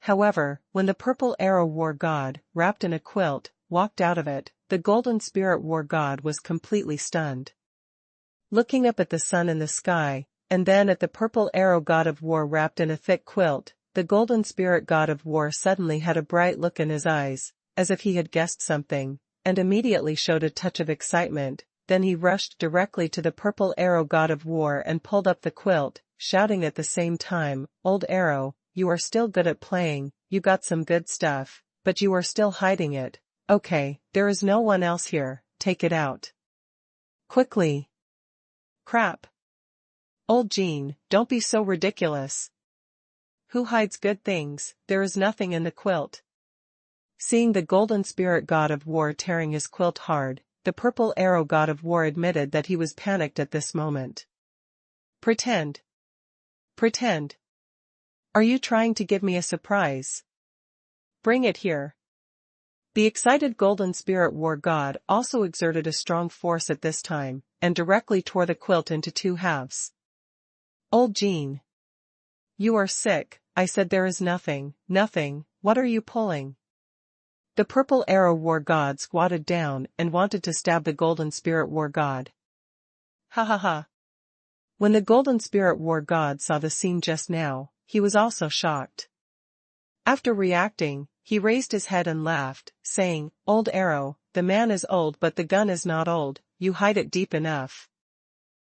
However, when the Purple Arrow War God, wrapped in a quilt, walked out of it, the Golden Spirit War God was completely stunned. Looking up at the sun in the sky, and then at the Purple Arrow God of War wrapped in a thick quilt, the Golden Spirit God of War suddenly had a bright look in his eyes, as if he had guessed something, and immediately showed a touch of excitement. Then he rushed directly to the Purple Arrow God of War and pulled up the quilt, shouting at the same time, "Old Arrow, you are still good at playing, you got some good stuff, but you are still hiding it. Okay, there is no one else here, take it out. Quickly." Crap. Old Zhan, don't be so ridiculous. Who hides good things? There is nothing in the quilt. Seeing the Golden Spirit God of War tearing his quilt hard, the Purple Arrow God of War admitted that he was panicked at this moment. Pretend. Pretend. Are you trying to give me a surprise? Bring it here. The excited Golden Spirit War God also exerted a strong force at this time, and directly tore the quilt into two halves. Old Zhan. You are sick, I said there is nothing, what are you pulling? The Purple Arrow War God squatted down and wanted to stab the Golden Spirit War God. Ha ha ha. When the Golden Spirit War God saw the scene just now, he was also shocked. After reacting, he raised his head and laughed, saying, "Old Arrow, the man is old but the gun is not old, you hide it deep enough."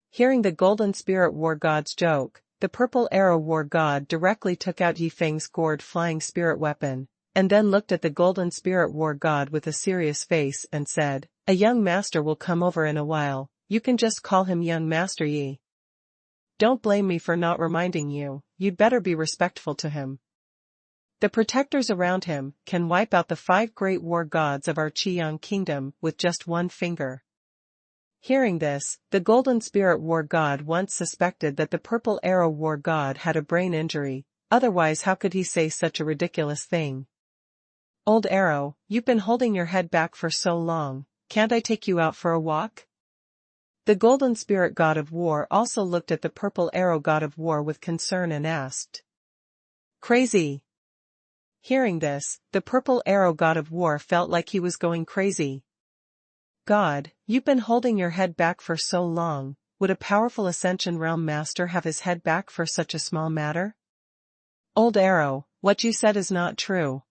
Hearing the Golden Spirit War God's joke, the Purple Arrow War God directly took out Yifeng's gourd flying spirit weapon, and then looked at the Golden Spirit War God with a serious face and said, "A young master will come over in a while, you can just call him Young Master Yi. Don't blame me for not reminding you, you'd better be respectful to him. The protectors around him can wipe out the 5 great war gods of our Qiyang kingdom with just one finger." Hearing this, the Golden Spirit War God once suspected that the Purple Arrow War God had a brain injury, otherwise how could he say such a ridiculous thing? "Old Arrow, you've been holding your head back for so long, can't I take you out for a walk?" The Golden Spirit God of War also looked at the Purple Arrow God of War with concern and asked. Crazy. Hearing this, the Purple Arrow God of War felt like he was going crazy. "God, you've been holding your head back for so long, would a powerful Ascension Realm Master have his head back for such a small matter? Old Arrow, what you said is not true."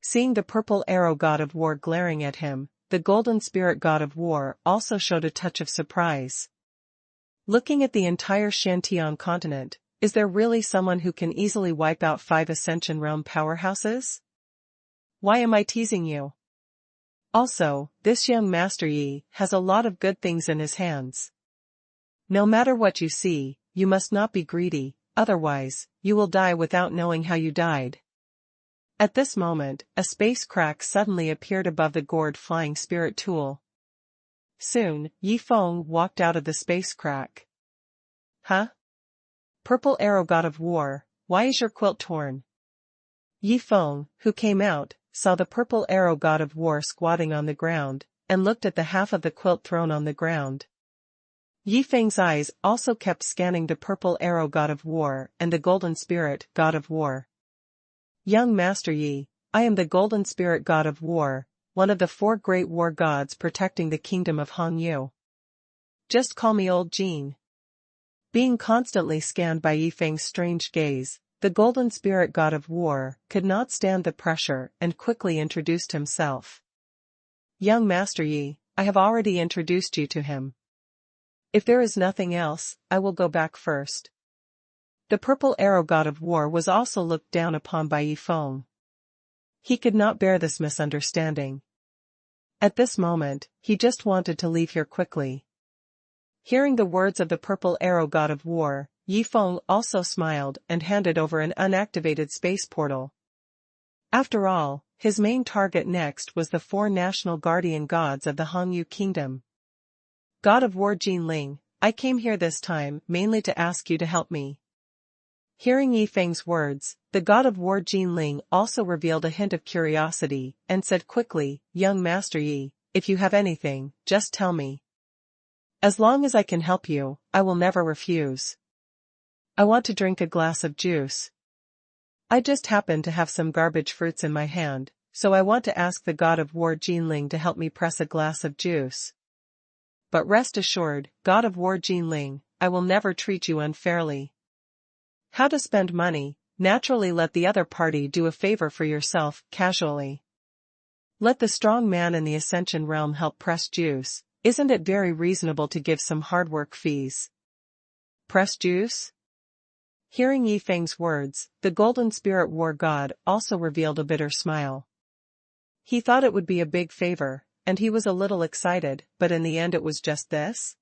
Seeing the Purple Arrow God of War glaring at him, the Golden Spirit God of War also showed a touch of surprise. Looking at the entire Shantian continent, is there really someone who can easily wipe out 5 Ascension Realm powerhouses? Why am I teasing you? Also, this young Master Yi has a lot of good things in his hands. No matter what you see, you must not be greedy, otherwise, you will die without knowing how you died. At this moment, a space crack suddenly appeared above the gourd flying spirit tool. Soon, Yifeng walked out of the space crack. Huh? Purple Arrow God of War, why is your quilt torn? Yifeng, who came out, saw the Purple Arrow God of War squatting on the ground, and looked at the half of the quilt thrown on the ground. Yifeng's eyes also kept scanning the Purple Arrow God of War and the Golden Spirit God of War. Young Master Yi, I am the Golden Spirit God of War, one of the 4 great war gods protecting the kingdom of Hongyu. Just call me Old Zhan. Being constantly scanned by Yifeng's strange gaze, the Golden Spirit God of War could not stand the pressure and quickly introduced himself. Young Master Yi, I have already introduced you to him. If there is nothing else, I will go back first. The Purple Arrow God of War was also looked down upon by Yifeng. He could not bear this misunderstanding. At this moment, he just wanted to leave here quickly. Hearing the words of the Purple Arrow God of War, Yifeng also smiled and handed over an unactivated space portal. After all, his main target next was the 4 national guardian gods of the Hongyu Kingdom. God of War Jinling, I came here this time mainly to ask you to help me. Hearing Yifeng's words, the god of war Jinling also revealed a hint of curiosity, and said quickly, Young Master Yi, if you have anything, just tell me. As long as I can help you, I will never refuse. I want to drink a glass of juice. I just happen to have some garbage fruits in my hand, so I want to ask the god of war Jinling to help me press a glass of juice. But rest assured, god of war Jinling, I will never treat you unfairly. How to spend money? Naturally, let the other party do a favor for yourself, casually. Let the strong man in the Ascension realm help press juice. Isn't it very reasonable to give some hard work fees? Press juice? Hearing Yifeng's words, the Golden Spirit War God also revealed a bitter smile. He thought it would be a big favor, and he was a little excited, but in the end it was just this?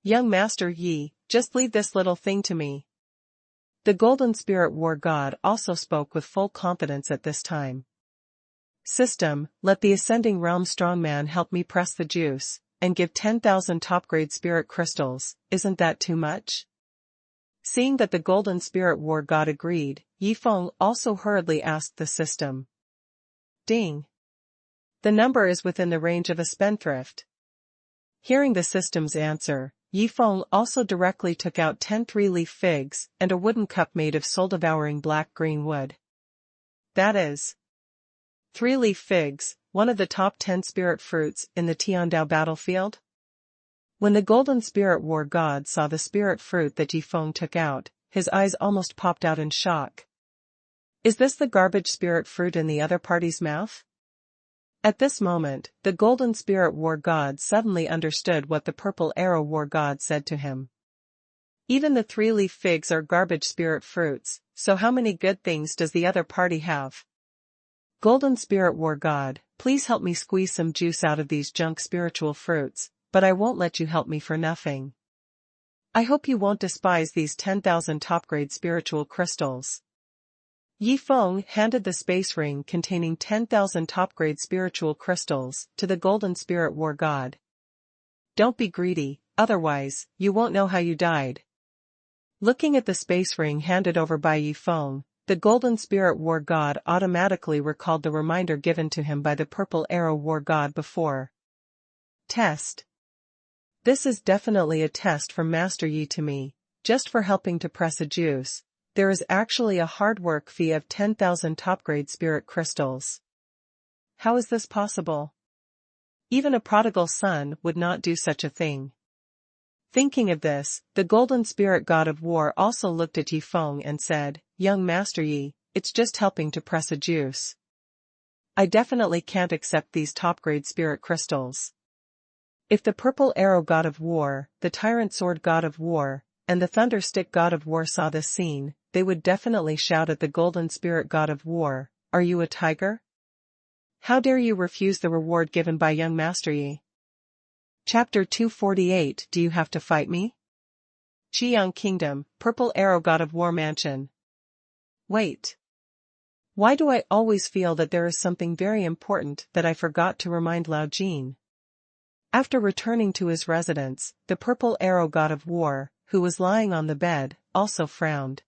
Young Master Yi, just leave this little thing to me. The Golden Spirit War God also spoke with full confidence at this time. System, let the Ascending Realm Strongman help me press the juice, and give 10,000 top-grade spirit crystals, isn't that too much? Seeing that the Golden Spirit War God agreed, Yifeng also hurriedly asked the system. Ding! The number is within the range of a spendthrift. Hearing the system's answer, Yifeng also directly took out 10 three-leaf figs and a wooden cup made of soul-devouring black-green wood. That is 3-leaf figs, one of the top 10 spirit fruits in the Tianhen battlefield. When the Golden Spirit War God saw the spirit fruit that Yifeng took out, his eyes almost popped out in shock. Is this the garbage spirit fruit in the other party's mouth? At this moment, the Golden Spirit War God suddenly understood what the Purple Arrow War God said to him. Even the 3-leaf figs are garbage spirit fruits, so how many good things does the other party have? Golden Spirit War God, please help me squeeze some juice out of these junk spiritual fruits, but I won't let you help me for nothing. I hope you won't despise these 10,000 top-grade spiritual crystals. Yifeng handed the space ring containing 10,000 top-grade spiritual crystals to the Golden Spirit War God. Don't be greedy, otherwise, you won't know how you died. Looking at the space ring handed over by Yifeng, the Golden Spirit War God automatically recalled the reminder given to him by the Purple Arrow War God before. Test. This is definitely a test from Master Yi to me, just for helping to press a juice. There is actually a hard work fee of 10,000 top-grade spirit crystals. How is this possible? Even a prodigal son would not do such a thing. Thinking of this, the Golden Spirit God of War also looked at Yifeng and said, Young Master Yi, it's just helping to press a juice. I definitely can't accept these top-grade spirit crystals. If the Purple Arrow God of War, the Tyrant Sword God of War, and the Thunder Stick God of War saw this scene, they would definitely shout at the Golden Spirit God of War, Are you a tiger? How dare you refuse the reward given by young Master Yi? Chapter 248 Do you have to fight me? Qiyang Kingdom, Purple Arrow God of War Mansion. Wait. Why do I always feel that there is something very important that I forgot to remind Lao Jin? After returning to his residence, the Purple Arrow God of War, who was lying on the bed, also frowned.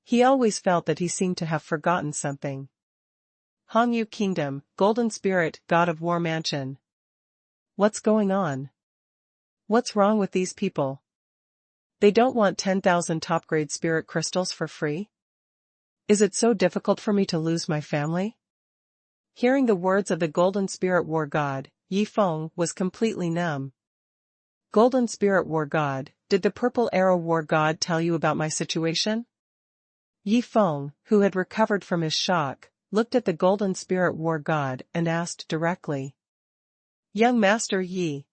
He always felt that he seemed to have forgotten something. Hongyu Kingdom, Golden Spirit, God of War Mansion. What's going on? What's wrong with these people? They don't want 10,000 top-grade spirit crystals for free? Is it so difficult for me to lose my family? Hearing the words of the Golden Spirit War God, Yifeng was completely numb. Golden Spirit War God, did the Purple Arrow War God tell you about my situation? Yifeng, who had recovered from his shock, looked at the Golden Spirit War God and asked directly. Young Master Yi.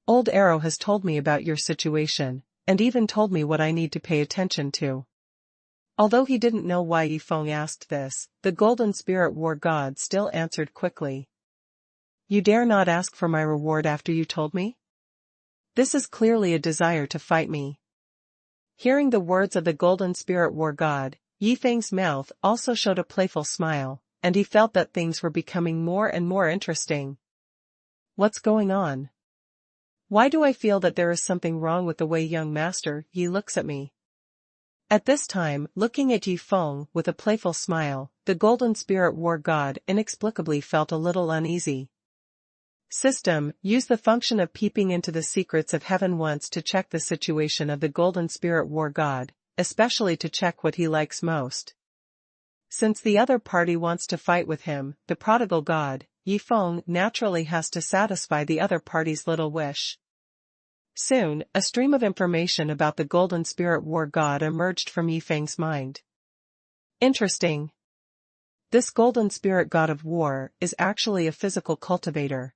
Old Arrow has told me about your situation, and even told me what I need to pay attention to. Although he didn't know why Yifeng asked this, the Golden Spirit War God still answered quickly. You dare not ask for my reward after you told me? This is clearly a desire to fight me. Hearing the words of the Golden Spirit War God, Yifeng's mouth also showed a playful smile, and he felt that things were becoming more and more interesting. What's going on? Why do I feel that there is something wrong with the way young Master Yi looks at me? At this time, looking at Yi Feng with a playful smile, the golden spirit war god inexplicably felt a little uneasy. System, use the function of peeping into the secrets of heaven once to check the situation of the golden spirit war god, especially to check what he likes most. Since the other party wants to fight with him, the prodigal god, Yi Feng naturally has to satisfy the other party's little wish. Soon, a stream of information about the golden spirit war god emerged from Yi Feng's mind. Interesting. This golden spirit god of war is actually a physical cultivator.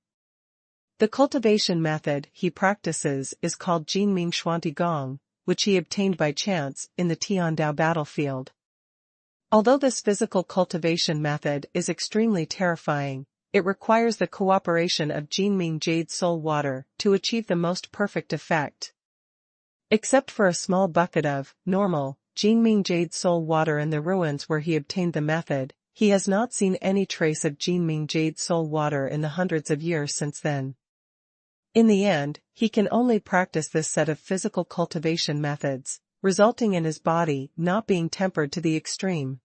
The cultivation method he practices is called Jinming Shuanti Gong, which he obtained by chance in the Tiandao battlefield. Although this physical cultivation method is extremely terrifying, it requires the cooperation of Jinming Jade Soul Water to achieve the most perfect effect. Except for a small bucket of normal Jinming Jade Soul Water in the ruins where he obtained the method, he has not seen any trace of Jinming Jade Soul Water in the hundreds of years since then. In the end, he can only practice this set of physical cultivation methods, resulting in his body not being tempered to the extreme.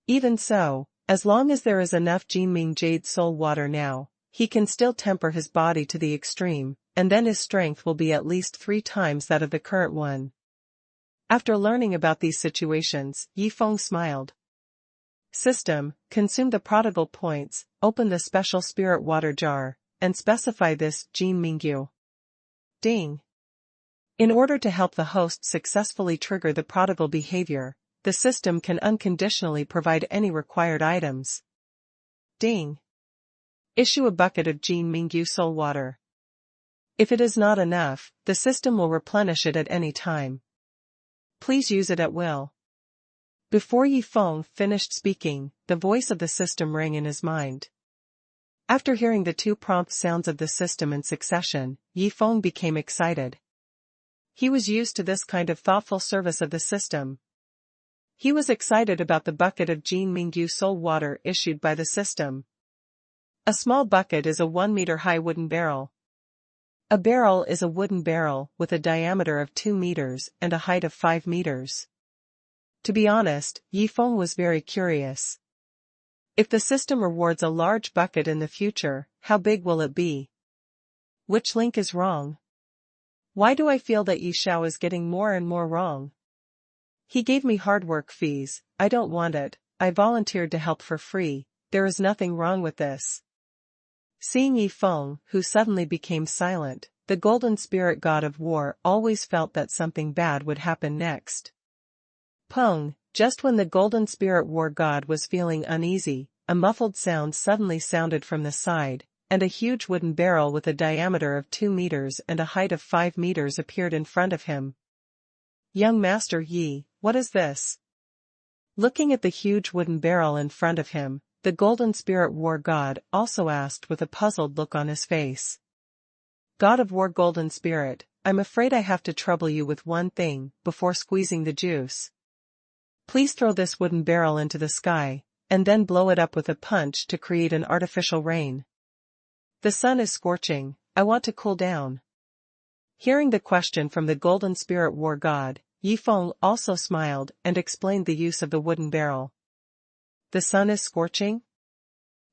Even so, as long as there is enough Jinming Jade Soul Water now, he can still temper his body to the extreme, and then his strength will be at least 3 times that of the current one. After learning about these situations, Yi Feng smiled. System, consume the prodigal points, open the special spirit water jar, and specify this Jinmingyu. Ding. In order to help the host successfully trigger the prodigal behavior, the system can unconditionally provide any required items. Ding. Issue a bucket of Jinmingyu soul water. If it is not enough, the system will replenish it at any time. Please use it at will. Before Yi Feng finished speaking, the voice of the system rang in his mind. After hearing the 2 prompt sounds of the system in succession, Yi Feng became excited. He was used to this kind of thoughtful service of the system. He was excited about the bucket of Jinmingyu soul water issued by the system. A small bucket is a 1-meter-high wooden barrel. A barrel is a wooden barrel with a diameter of 2 meters and a height of 5 meters. To be honest, Yi Feng was very curious. If the system rewards a large bucket in the future, how big will it be? Which link is wrong? Why do I feel that Yi Xiao is getting more and more wrong? He gave me hard work fees, I don't want it, I volunteered to help for free, there is nothing wrong with this. Seeing Yi Feng, who suddenly became silent, the golden spirit god of war always felt that something bad would happen next. Peng, just when the golden spirit war god was feeling uneasy, a muffled sound suddenly sounded from the side, and a huge wooden barrel with a diameter of 2 meters and a height of 5 meters appeared in front of him. Young Master Yi, what is this? Looking at the huge wooden barrel in front of him, the golden spirit war god also asked with a puzzled look on his face. God of war golden spirit, I'm afraid I have to trouble you with one thing, before squeezing the juice. Please throw this wooden barrel into the sky, and then blow it up with a punch to create an artificial rain. The sun is scorching, I want to cool down. Hearing the question from the golden spirit war god, Yi Feng also smiled and explained the use of the wooden barrel. The sun is scorching?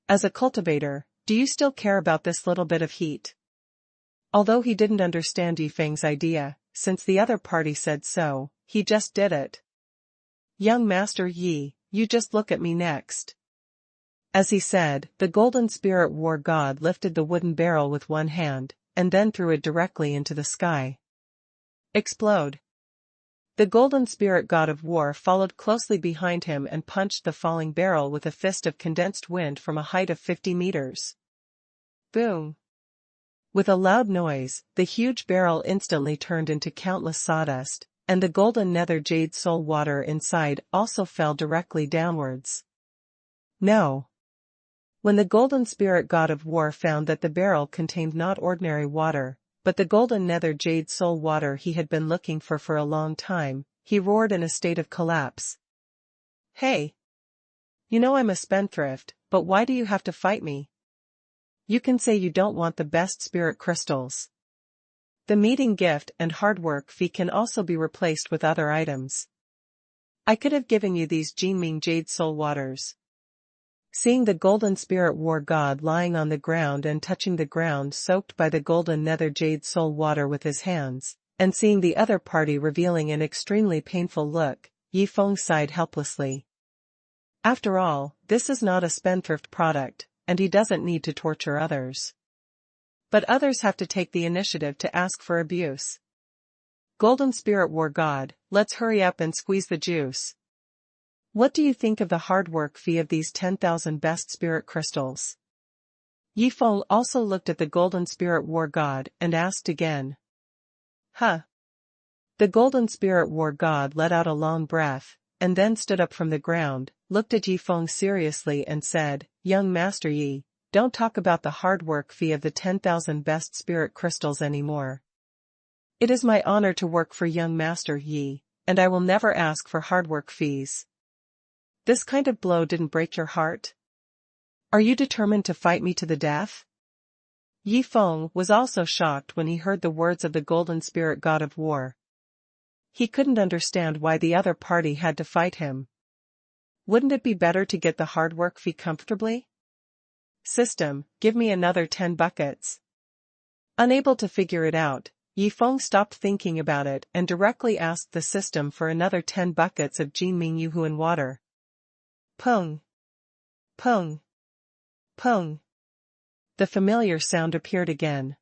As a cultivator, do you still care about this little bit of heat? Although he didn't understand Yi Feng's idea, since the other party said so, he just did it. Young Master Yi, you just look at me next. As he said, the golden spirit war god lifted the wooden barrel with one hand, and then threw it directly into the sky. Explode. The golden spirit god of war followed closely behind him and punched the falling barrel with a fist of condensed wind from a height of 50 meters. Boom. With a loud noise, the huge barrel instantly turned into countless sawdust, and the golden nether jade soul water inside also fell directly downwards. No. When the golden spirit god of war found that the barrel contained not ordinary water, but the golden nether jade soul water he had been looking for a long time, he roared in a state of collapse. Hey! You know I'm a spendthrift, but why do you have to fight me? You can say you don't want the best spirit crystals. The meeting gift and hard work fee can also be replaced with other items. I could have given you these Jinming Jade Soul Waters. Seeing the golden spirit war god lying on the ground and touching the ground soaked by the golden nether jade soul water with his hands, and seeing the other party revealing an extremely painful look, Yifeng sighed helplessly. After all, this is not a spendthrift product, and he doesn't need to torture others. But others have to take the initiative to ask for abuse. Golden Spirit War God, let's hurry up and squeeze the juice. What do you think of the hard work fee of these 10,000 best spirit crystals? Yifeng also looked at the Golden Spirit War God and asked again. Huh. The Golden Spirit War God let out a long breath, and then stood up from the ground, looked at Yifeng seriously and said, Young Master Yi, don't talk about the hard work fee of the 10,000 best spirit crystals anymore. It is my honor to work for young Master Yi, and I will never ask for hard work fees. This kind of blow didn't break your heart? Are you determined to fight me to the death? Yifeng was also shocked when he heard the words of the Golden Spirit God of War. He couldn't understand why the other party had to fight him. Wouldn't it be better to get the hard work fee comfortably? System, give me another 10 buckets. Unable to figure it out, Yifeng stopped thinking about it and directly asked the system for another 10 buckets of Jinming Yuhuan water. Pung. Pung. Pung. The familiar sound appeared again.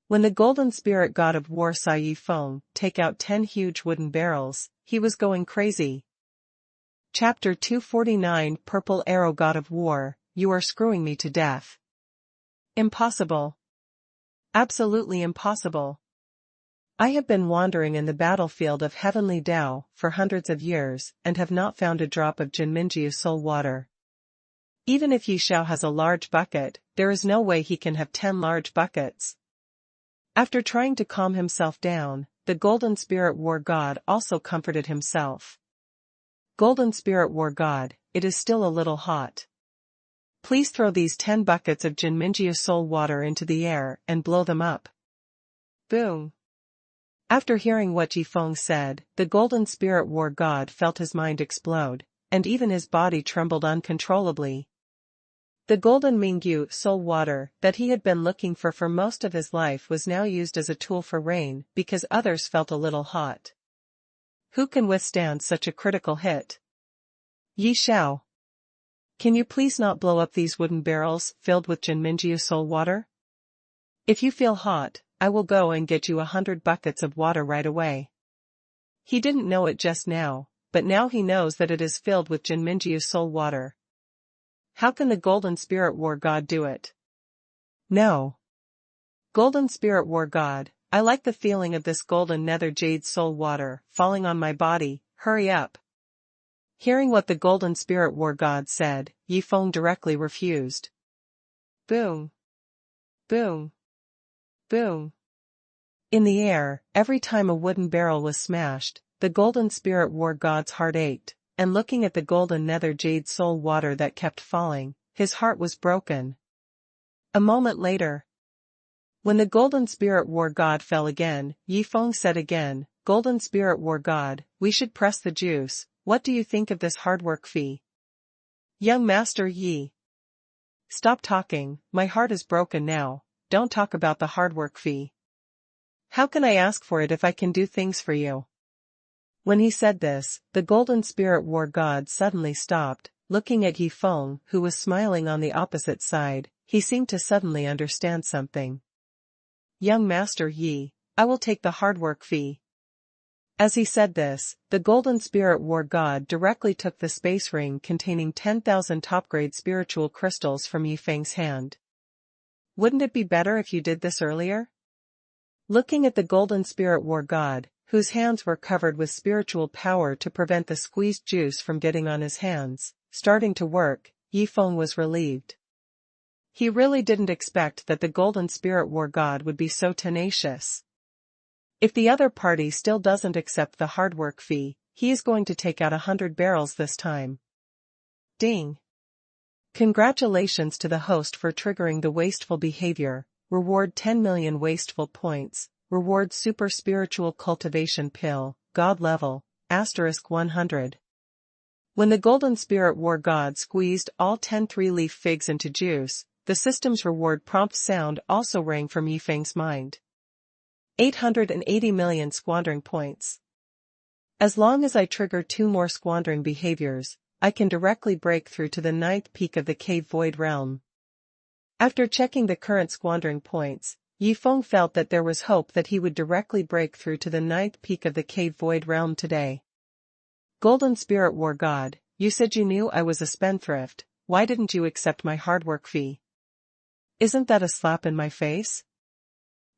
When the Golden Spirit God of War saw Yifeng take out 10 huge wooden barrels, he was going crazy. Chapter 249 Purple Arrow God of War, you are screwing me to death. Impossible. Absolutely impossible. I have been wandering in the battlefield of Heavenly Tao for hundreds of years and have not found a drop of Jinmingjiu soul water. Even if Yishao has a large bucket, there is no way he can have 10 large buckets. After trying to calm himself down, the Golden Spirit War God also comforted himself. Golden Spirit War God, it is still a little hot. Please throw these 10 buckets of Jinmingjiu soul water into the air and blow them up. Boom. After hearing what Yifeng said, the Golden Spirit War God felt his mind explode, and even his body trembled uncontrollably. The Golden Mingyu soul water that he had been looking for most of his life was now used as a tool for rain because others felt a little hot. Who can withstand such a critical hit? Yi Shao. Can you please not blow up these wooden barrels filled with Jinmingjiu soul water? If you feel hot, I will go and get you 100 buckets of water right away. He didn't know it just now, but now he knows that it is filled with Jinmingjiu soul water. How can the Golden Spirit War God do it? No. Golden Spirit War God, I like the feeling of this golden nether jade soul water falling on my body, hurry up. Hearing what the Golden Spirit War God said, Yifeng directly refused. Boom. Boom. Boom. In the air, every time a wooden barrel was smashed, the Golden Spirit War God's heart ached, and looking at the golden nether jade soul water that kept falling, his heart was broken. A moment later, when the Golden Spirit War God fell again, Yifeng said again, Golden Spirit War God, we should press the juice, what do you think of this hard work fee? Young Master Yi. Stop talking, my heart is broken now, don't talk about the hard work fee. How can I ask for it if I can do things for you? When he said this, the Golden Spirit War God suddenly stopped, looking at Yifeng, who was smiling on the opposite side. He seemed to suddenly understand something. Young Master Yi, I will take the hard work fee. As he said this, the Golden Spirit War God directly took the space ring containing 10,000 top-grade spiritual crystals from Yifeng's hand. Wouldn't it be better if you did this earlier? Looking at the Golden Spirit War God, whose hands were covered with spiritual power to prevent the squeezed juice from getting on his hands, starting to work, Yifeng was relieved. He really didn't expect that the Golden Spirit War God would be so tenacious. If the other party still doesn't accept the hard work fee, he is going to take out 100 barrels this time. Ding! Congratulations to the host for triggering the wasteful behavior, reward 10 million wasteful points, Reward Super Spiritual Cultivation Pill, God Level, *100. When the Golden Spirit War God squeezed all 10 three-leaf figs into juice, the system's reward prompt sound also rang from Yifeng's mind. 880 million squandering points. As long as I trigger 2 more squandering behaviors, I can directly break through to the 9th peak of the Cave Void Realm. After checking the current squandering points, Yifeng felt that there was hope that he would directly break through to the 9th peak of the Cave Void Realm today. Golden Spirit War God, you said you knew I was a spendthrift, why didn't you accept my hard work fee? Isn't that a slap in my face?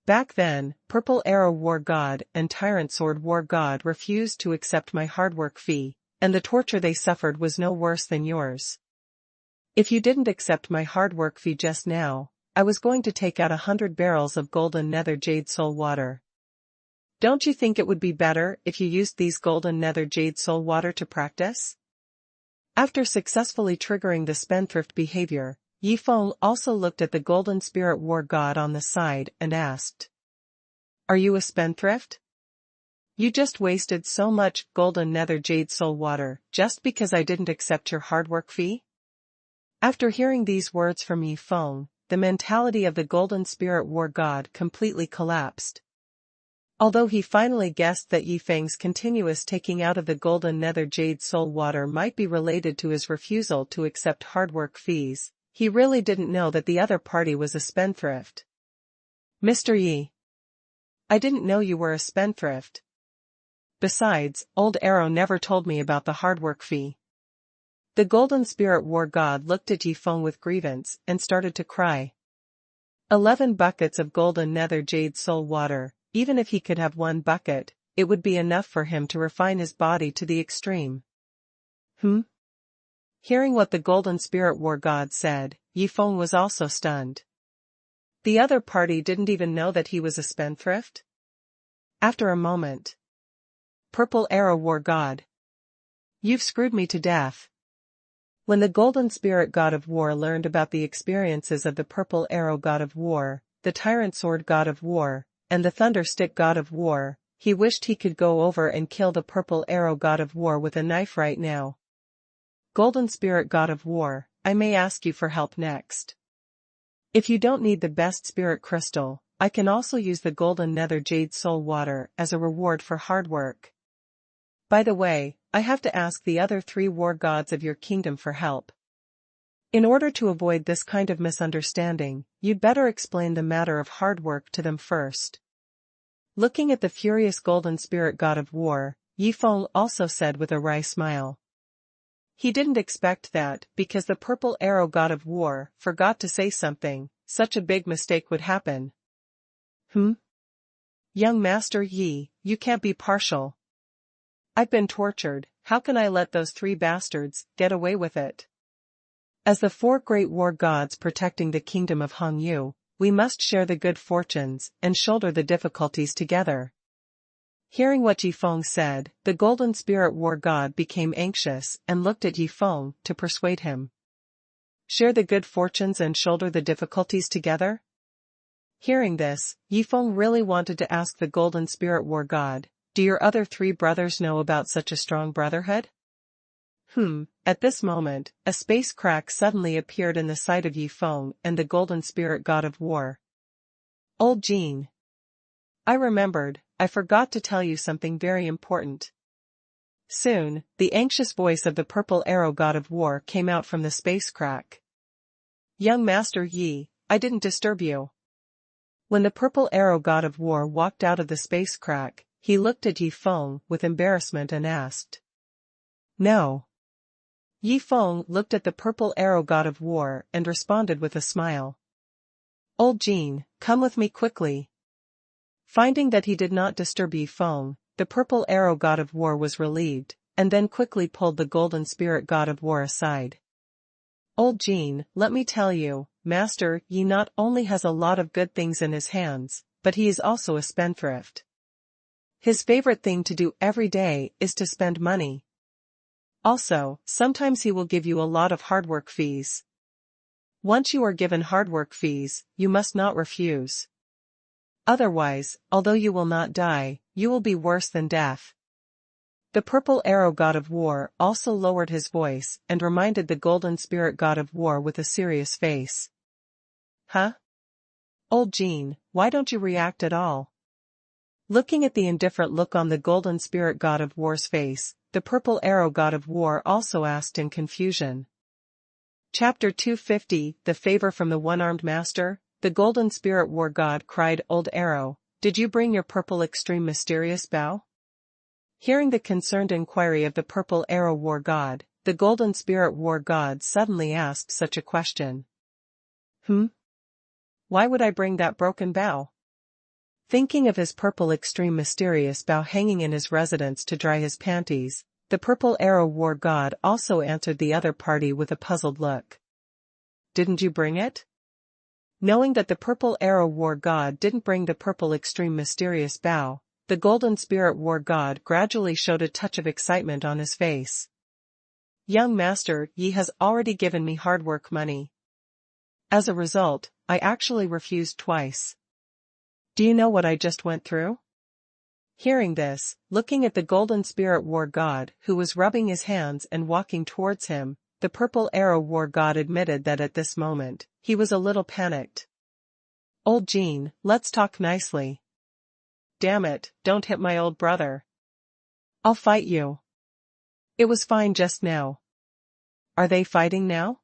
Back then, Purple Arrow War God and Tyrant Sword War God refused to accept my hard work fee, and the torture they suffered was no worse than yours. If you didn't accept my hard work fee just now, I was going to take out 100 barrels of golden nether jade soul water. Don't you think it would be better if you used these golden nether jade soul water to practice? After successfully triggering the spendthrift behavior, Yifeng also looked at the Golden Spirit War God on the side and asked, "Are you a spendthrift? You just wasted so much golden nether jade soul water just because I didn't accept your hard work fee?" After hearing these words from Yifeng, the mentality of the Golden Spirit War God completely collapsed. Although he finally guessed that Yifeng's continuous taking out of the golden nether jade soul water might be related to his refusal to accept hard work fees, he really didn't know that the other party was a spendthrift. "Mr. Yi, I didn't know you were a spendthrift. Besides, Old Arrow never told me about the hard work fee." The Golden Spirit War God looked at Yifeng with grievance and started to cry. 11 buckets of golden nether jade soul water, even if he could have 1 bucket, it would be enough for him to refine his body to the extreme. Hearing what the Golden Spirit War God said, Yifeng was also stunned. The other party didn't even know that he was a spendthrift? After a moment. Purple Arrow War God. You've screwed me to death. When the Golden Spirit God of War learned about the experiences of the Purple Arrow God of War, the Tyrant Sword God of War, and the Thunder Stick God of War, he wished he could go over and kill the Purple Arrow God of War with a knife right now. Golden Spirit God of War, I may ask you for help next. If you don't need the best spirit crystal, I can also use the golden nether jade soul water as a reward for hard work. By the way, I have to ask the other 3 war gods of your kingdom for help. In order to avoid this kind of misunderstanding, you'd better explain the matter of hard work to them first. Looking at the furious Golden Spirit God of War, Yifeng also said with a wry smile. He didn't expect that, because the Purple Arrow God of War forgot to say something, such a big mistake would happen. Young Master Yi, you can't be partial. I've been tortured, how can I let those 3 bastards get away with it? As the 4 great war gods protecting the kingdom of Hongyu, we must share the good fortunes and shoulder the difficulties together. Hearing what Yifeng said, the Golden Spirit War God became anxious and looked at Yifeng to persuade him. Share the good fortunes and shoulder the difficulties together? Hearing this, Yifeng really wanted to ask the Golden Spirit War God, do your other 3 brothers know about such a strong brotherhood? At this moment, a space crack suddenly appeared in the sight of Yifeng and the Golden Spirit God of War. Old Zhan. I remembered, I forgot to tell you something very important. Soon, the anxious voice of the Purple Arrow God of War came out from the space crack. Young Master Yi, I didn't disturb you. When the Purple Arrow God of War walked out of the space crack, he looked at Yifeng with embarrassment and asked. No. Yifeng looked at the Purple Arrow God of War and responded with a smile. Old Zhan, come with me quickly. Finding that he did not disturb Yifeng, the Purple Arrow God of War was relieved, and then quickly pulled the Golden Spirit God of War aside. Old Zhan, let me tell you, Master Yi not only has a lot of good things in his hands, but he is also a spendthrift. His favorite thing to do every day is to spend money. Also, sometimes he will give you a lot of hard work fees. Once you are given hard work fees, you must not refuse. Otherwise, although you will not die, you will be worse than death. The purple arrow god of war also lowered his voice and reminded the golden spirit god of war with a serious face. Huh? Old Zhan, why don't you react at all? Looking at the indifferent look on the golden spirit god of war's face, the purple arrow god of war also asked in confusion. Chapter 250, The Favor from the One-Armed Master. The golden spirit war god cried, Old Arrow, did you bring your purple extreme mysterious bow? Hearing the concerned inquiry of the purple arrow war god, the golden spirit war god suddenly asked such a question. Why would I bring that broken bow? Thinking of his purple extreme mysterious bow hanging in his residence to dry his panties, the purple arrow war god also answered the other party with a puzzled look. Didn't you bring it? Knowing that the purple arrow war god didn't bring the purple extreme mysterious bow, the golden spirit war god gradually showed a touch of excitement on his face. Young master, ye has already given me hard work money. As a result, I actually refused twice. Do you know what I just went through? Hearing this, looking at the golden spirit war god who was rubbing his hands and walking towards him, the purple arrow war god admitted that at this moment, he was a little panicked. Old Zhan, let's talk nicely. Damn it, don't hit my old brother. I'll fight you. It was fine just now. Are they fighting now?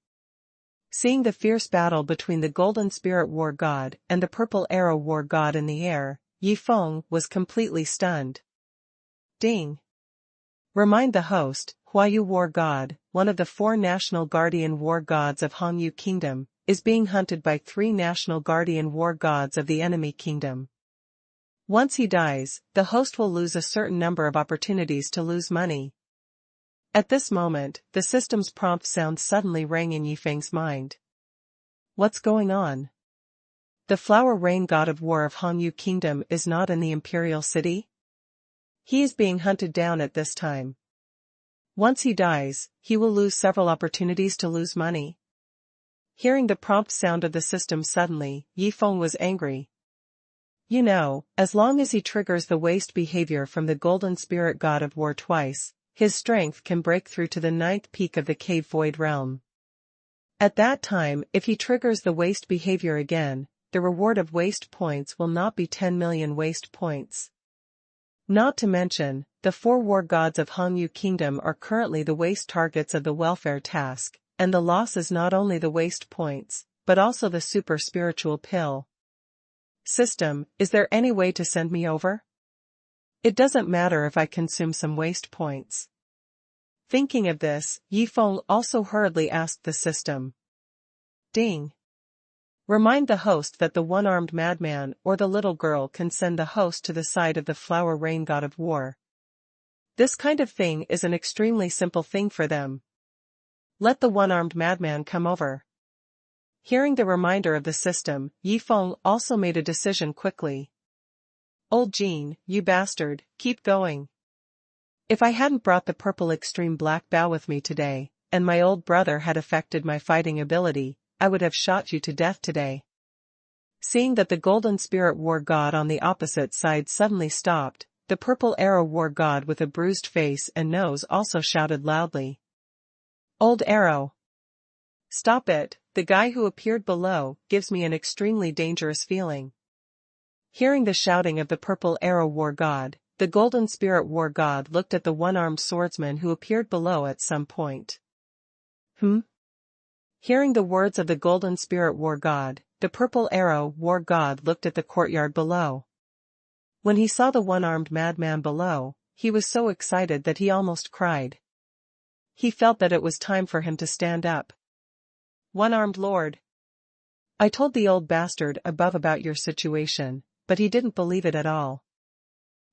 Seeing the fierce battle between the golden spirit war god and the purple arrow war god in the air, Yifeng was completely stunned. Ding! Remind the host, Huayu war god, one of the 4 national guardian war gods of Hongyu Kingdom, is being hunted by 3 national guardian war gods of the enemy kingdom. Once he dies, the host will lose a certain number of opportunities to lose money. At this moment, the system's prompt sound suddenly rang in Yifeng's mind. What's going on? The flower rain god of war of Hongyu Kingdom is not in the imperial city? He is being hunted down at this time. Once he dies, he will lose several opportunities to lose money. Hearing the prompt sound of the system suddenly, Yifeng was angry. You know, as long as he triggers the waste behavior from the golden spirit god of war twice, his strength can break through to the 9th peak of the cave void realm. At that time, if he triggers the waste behavior again, the reward of waste points will not be 10 million waste points. Not to mention, the 4 war gods of Hongyu Kingdom are currently the waste targets of the welfare task, and the loss is not only the waste points, but also the super spiritual pill. System, is there any way to send me over? It doesn't matter if I consume some waste points. Thinking of this, Yifeng also hurriedly asked the system. Ding! Remind the host that the one-armed madman or the little girl can send the host to the side of the flower rain god of war. This kind of thing is an extremely simple thing for them. Let the one-armed madman come over. Hearing the reminder of the system, Yifeng also made a decision quickly. Old Zhan, you bastard, keep going. If I hadn't brought the purple extreme black bow with me today, and my old brother had affected my fighting ability, I would have shot you to death today. Seeing that the golden spirit war god on the opposite side suddenly stopped, the purple arrow war god with a bruised face and nose also shouted loudly. Old Arrow! Stop it, the guy who appeared below gives me an extremely dangerous feeling. Hearing the shouting of the purple arrow war god, the golden spirit war god looked at the one-armed swordsman who appeared below at some point. Hearing the words of the golden spirit war god, the purple arrow war god looked at the courtyard below. When he saw the one-armed madman below, he was so excited that he almost cried. He felt that it was time for him to stand up. One-armed lord. I told the old bastard above about your situation, but he didn't believe it at all.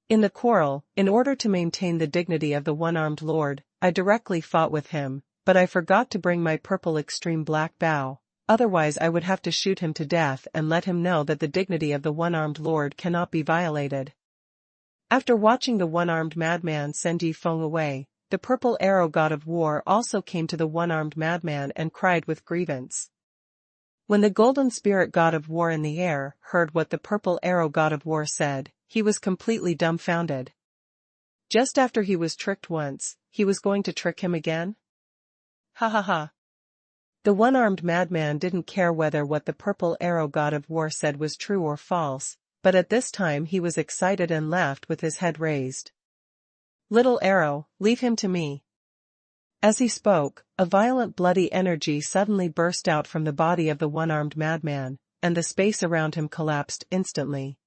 In the quarrel, in order to maintain the dignity of the one-armed lord, I directly fought with him, but I forgot to bring my purple extreme black bow, otherwise I would have to shoot him to death and let him know that the dignity of the one-armed lord cannot be violated. After watching the one-armed madman send Yifeng away, the purple arrow god of war also came to the one-armed madman and cried with grievance. When the golden spirit god of war in the air heard what the purple arrow god of war said, he was completely dumbfounded. Just after he was tricked once, he was going to trick him again? Ha ha ha. The one-armed madman didn't care whether what the purple arrow god of war said was true or false, but at this time he was excited and laughed with his head raised. Little arrow, leave him to me. As he spoke, a violent bloody energy suddenly burst out from the body of the one-armed madman, and the space around him collapsed instantly.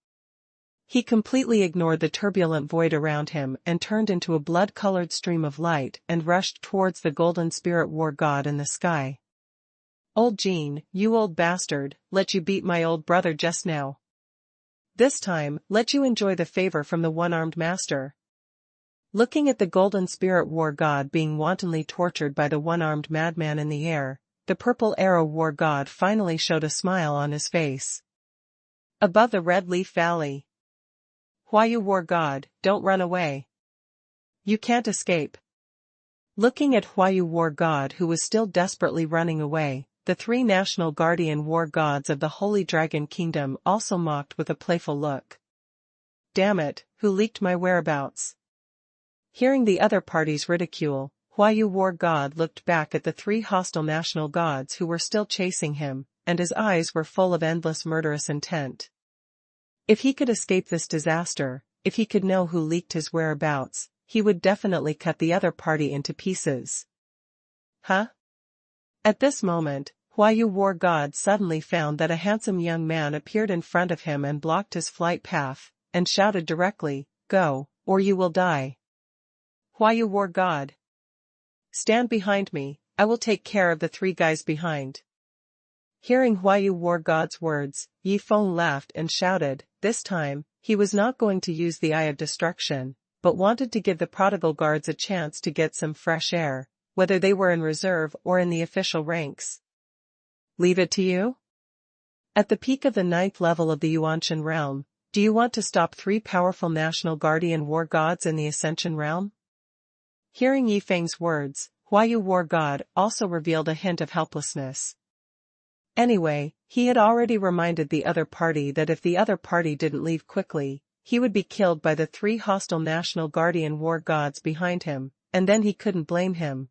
He completely ignored the turbulent void around him and turned into a blood-colored stream of light and rushed towards the golden spirit war god in the sky. Old Zhan, you old bastard, let you beat my old brother just now. This time, let you enjoy the favor from the one-armed master. Looking at the golden spirit war god being wantonly tortured by the one-armed madman in the air, the purple arrow war god finally showed a smile on his face. Above the red leaf valley. Huayu war god, don't run away. You can't escape. Looking at Huayu war god who was still desperately running away, the three national guardian war gods of the Holy Dragon Kingdom also mocked with a playful look. Damn it, who leaked my whereabouts? Hearing the other party's ridicule, Huayu war god looked back at the three hostile national gods who were still chasing him, and his eyes were full of endless murderous intent. If he could escape this disaster, if he could know who leaked his whereabouts, he would definitely cut the other party into pieces. Huh? At this moment, Huayu war god suddenly found that a handsome young man appeared in front of him and blocked his flight path, and shouted directly, "Go, or you will die." Huayu war god. Stand behind me, I will take care of the three guys behind. Hearing Huayu war god's words, Yifeng laughed and shouted. This time, he was not going to use the Eye of Destruction, but wanted to give the prodigal guards a chance to get some fresh air, whether they were in reserve or in the official ranks. Leave it to you? At the peak of the 9th level of the Yuanshan realm, do you want to stop three powerful national guardian war gods in the Ascension realm? Hearing Yifeng's words, Huayu war god also revealed a hint of helplessness. Anyway, he had already reminded the other party that if the other party didn't leave quickly, he would be killed by the three hostile national guardian war gods behind him, and then he couldn't blame him.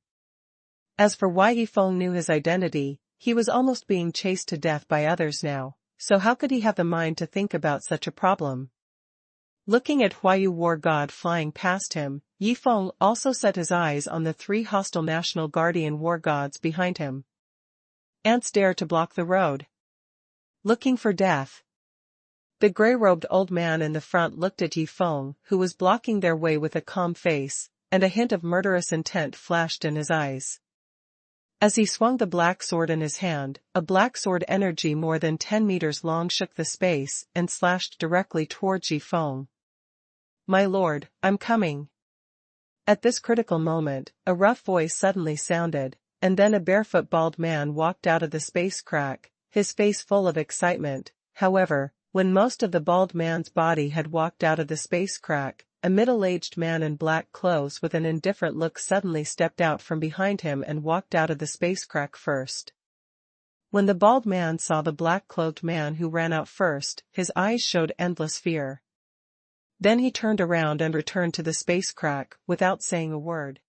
As for why Yifeng knew his identity, he was almost being chased to death by others now, so how could he have the mind to think about such a problem? Looking at Huayu war god flying past him, Yifeng also set his eyes on the three hostile national guardian war gods behind him. Ants dare to block the road. Looking for death. The gray-robed old man in the front looked at Yifeng, who was blocking their way with a calm face, and a hint of murderous intent flashed in his eyes. As he swung the black sword in his hand, a black sword energy more than 10 meters long shook the space and slashed directly towards Yifeng. My lord, I'm coming. At this critical moment, a rough voice suddenly sounded, and then a barefoot bald man walked out of the space crack, his face full of excitement. However, when most of the bald man's body had walked out of the space crack, a middle-aged man in black clothes with an indifferent look suddenly stepped out from behind him and walked out of the space crack first. When the bald man saw the black-clothed man who ran out first, his eyes showed endless fear. Then he turned around and returned to the space crack without saying a word.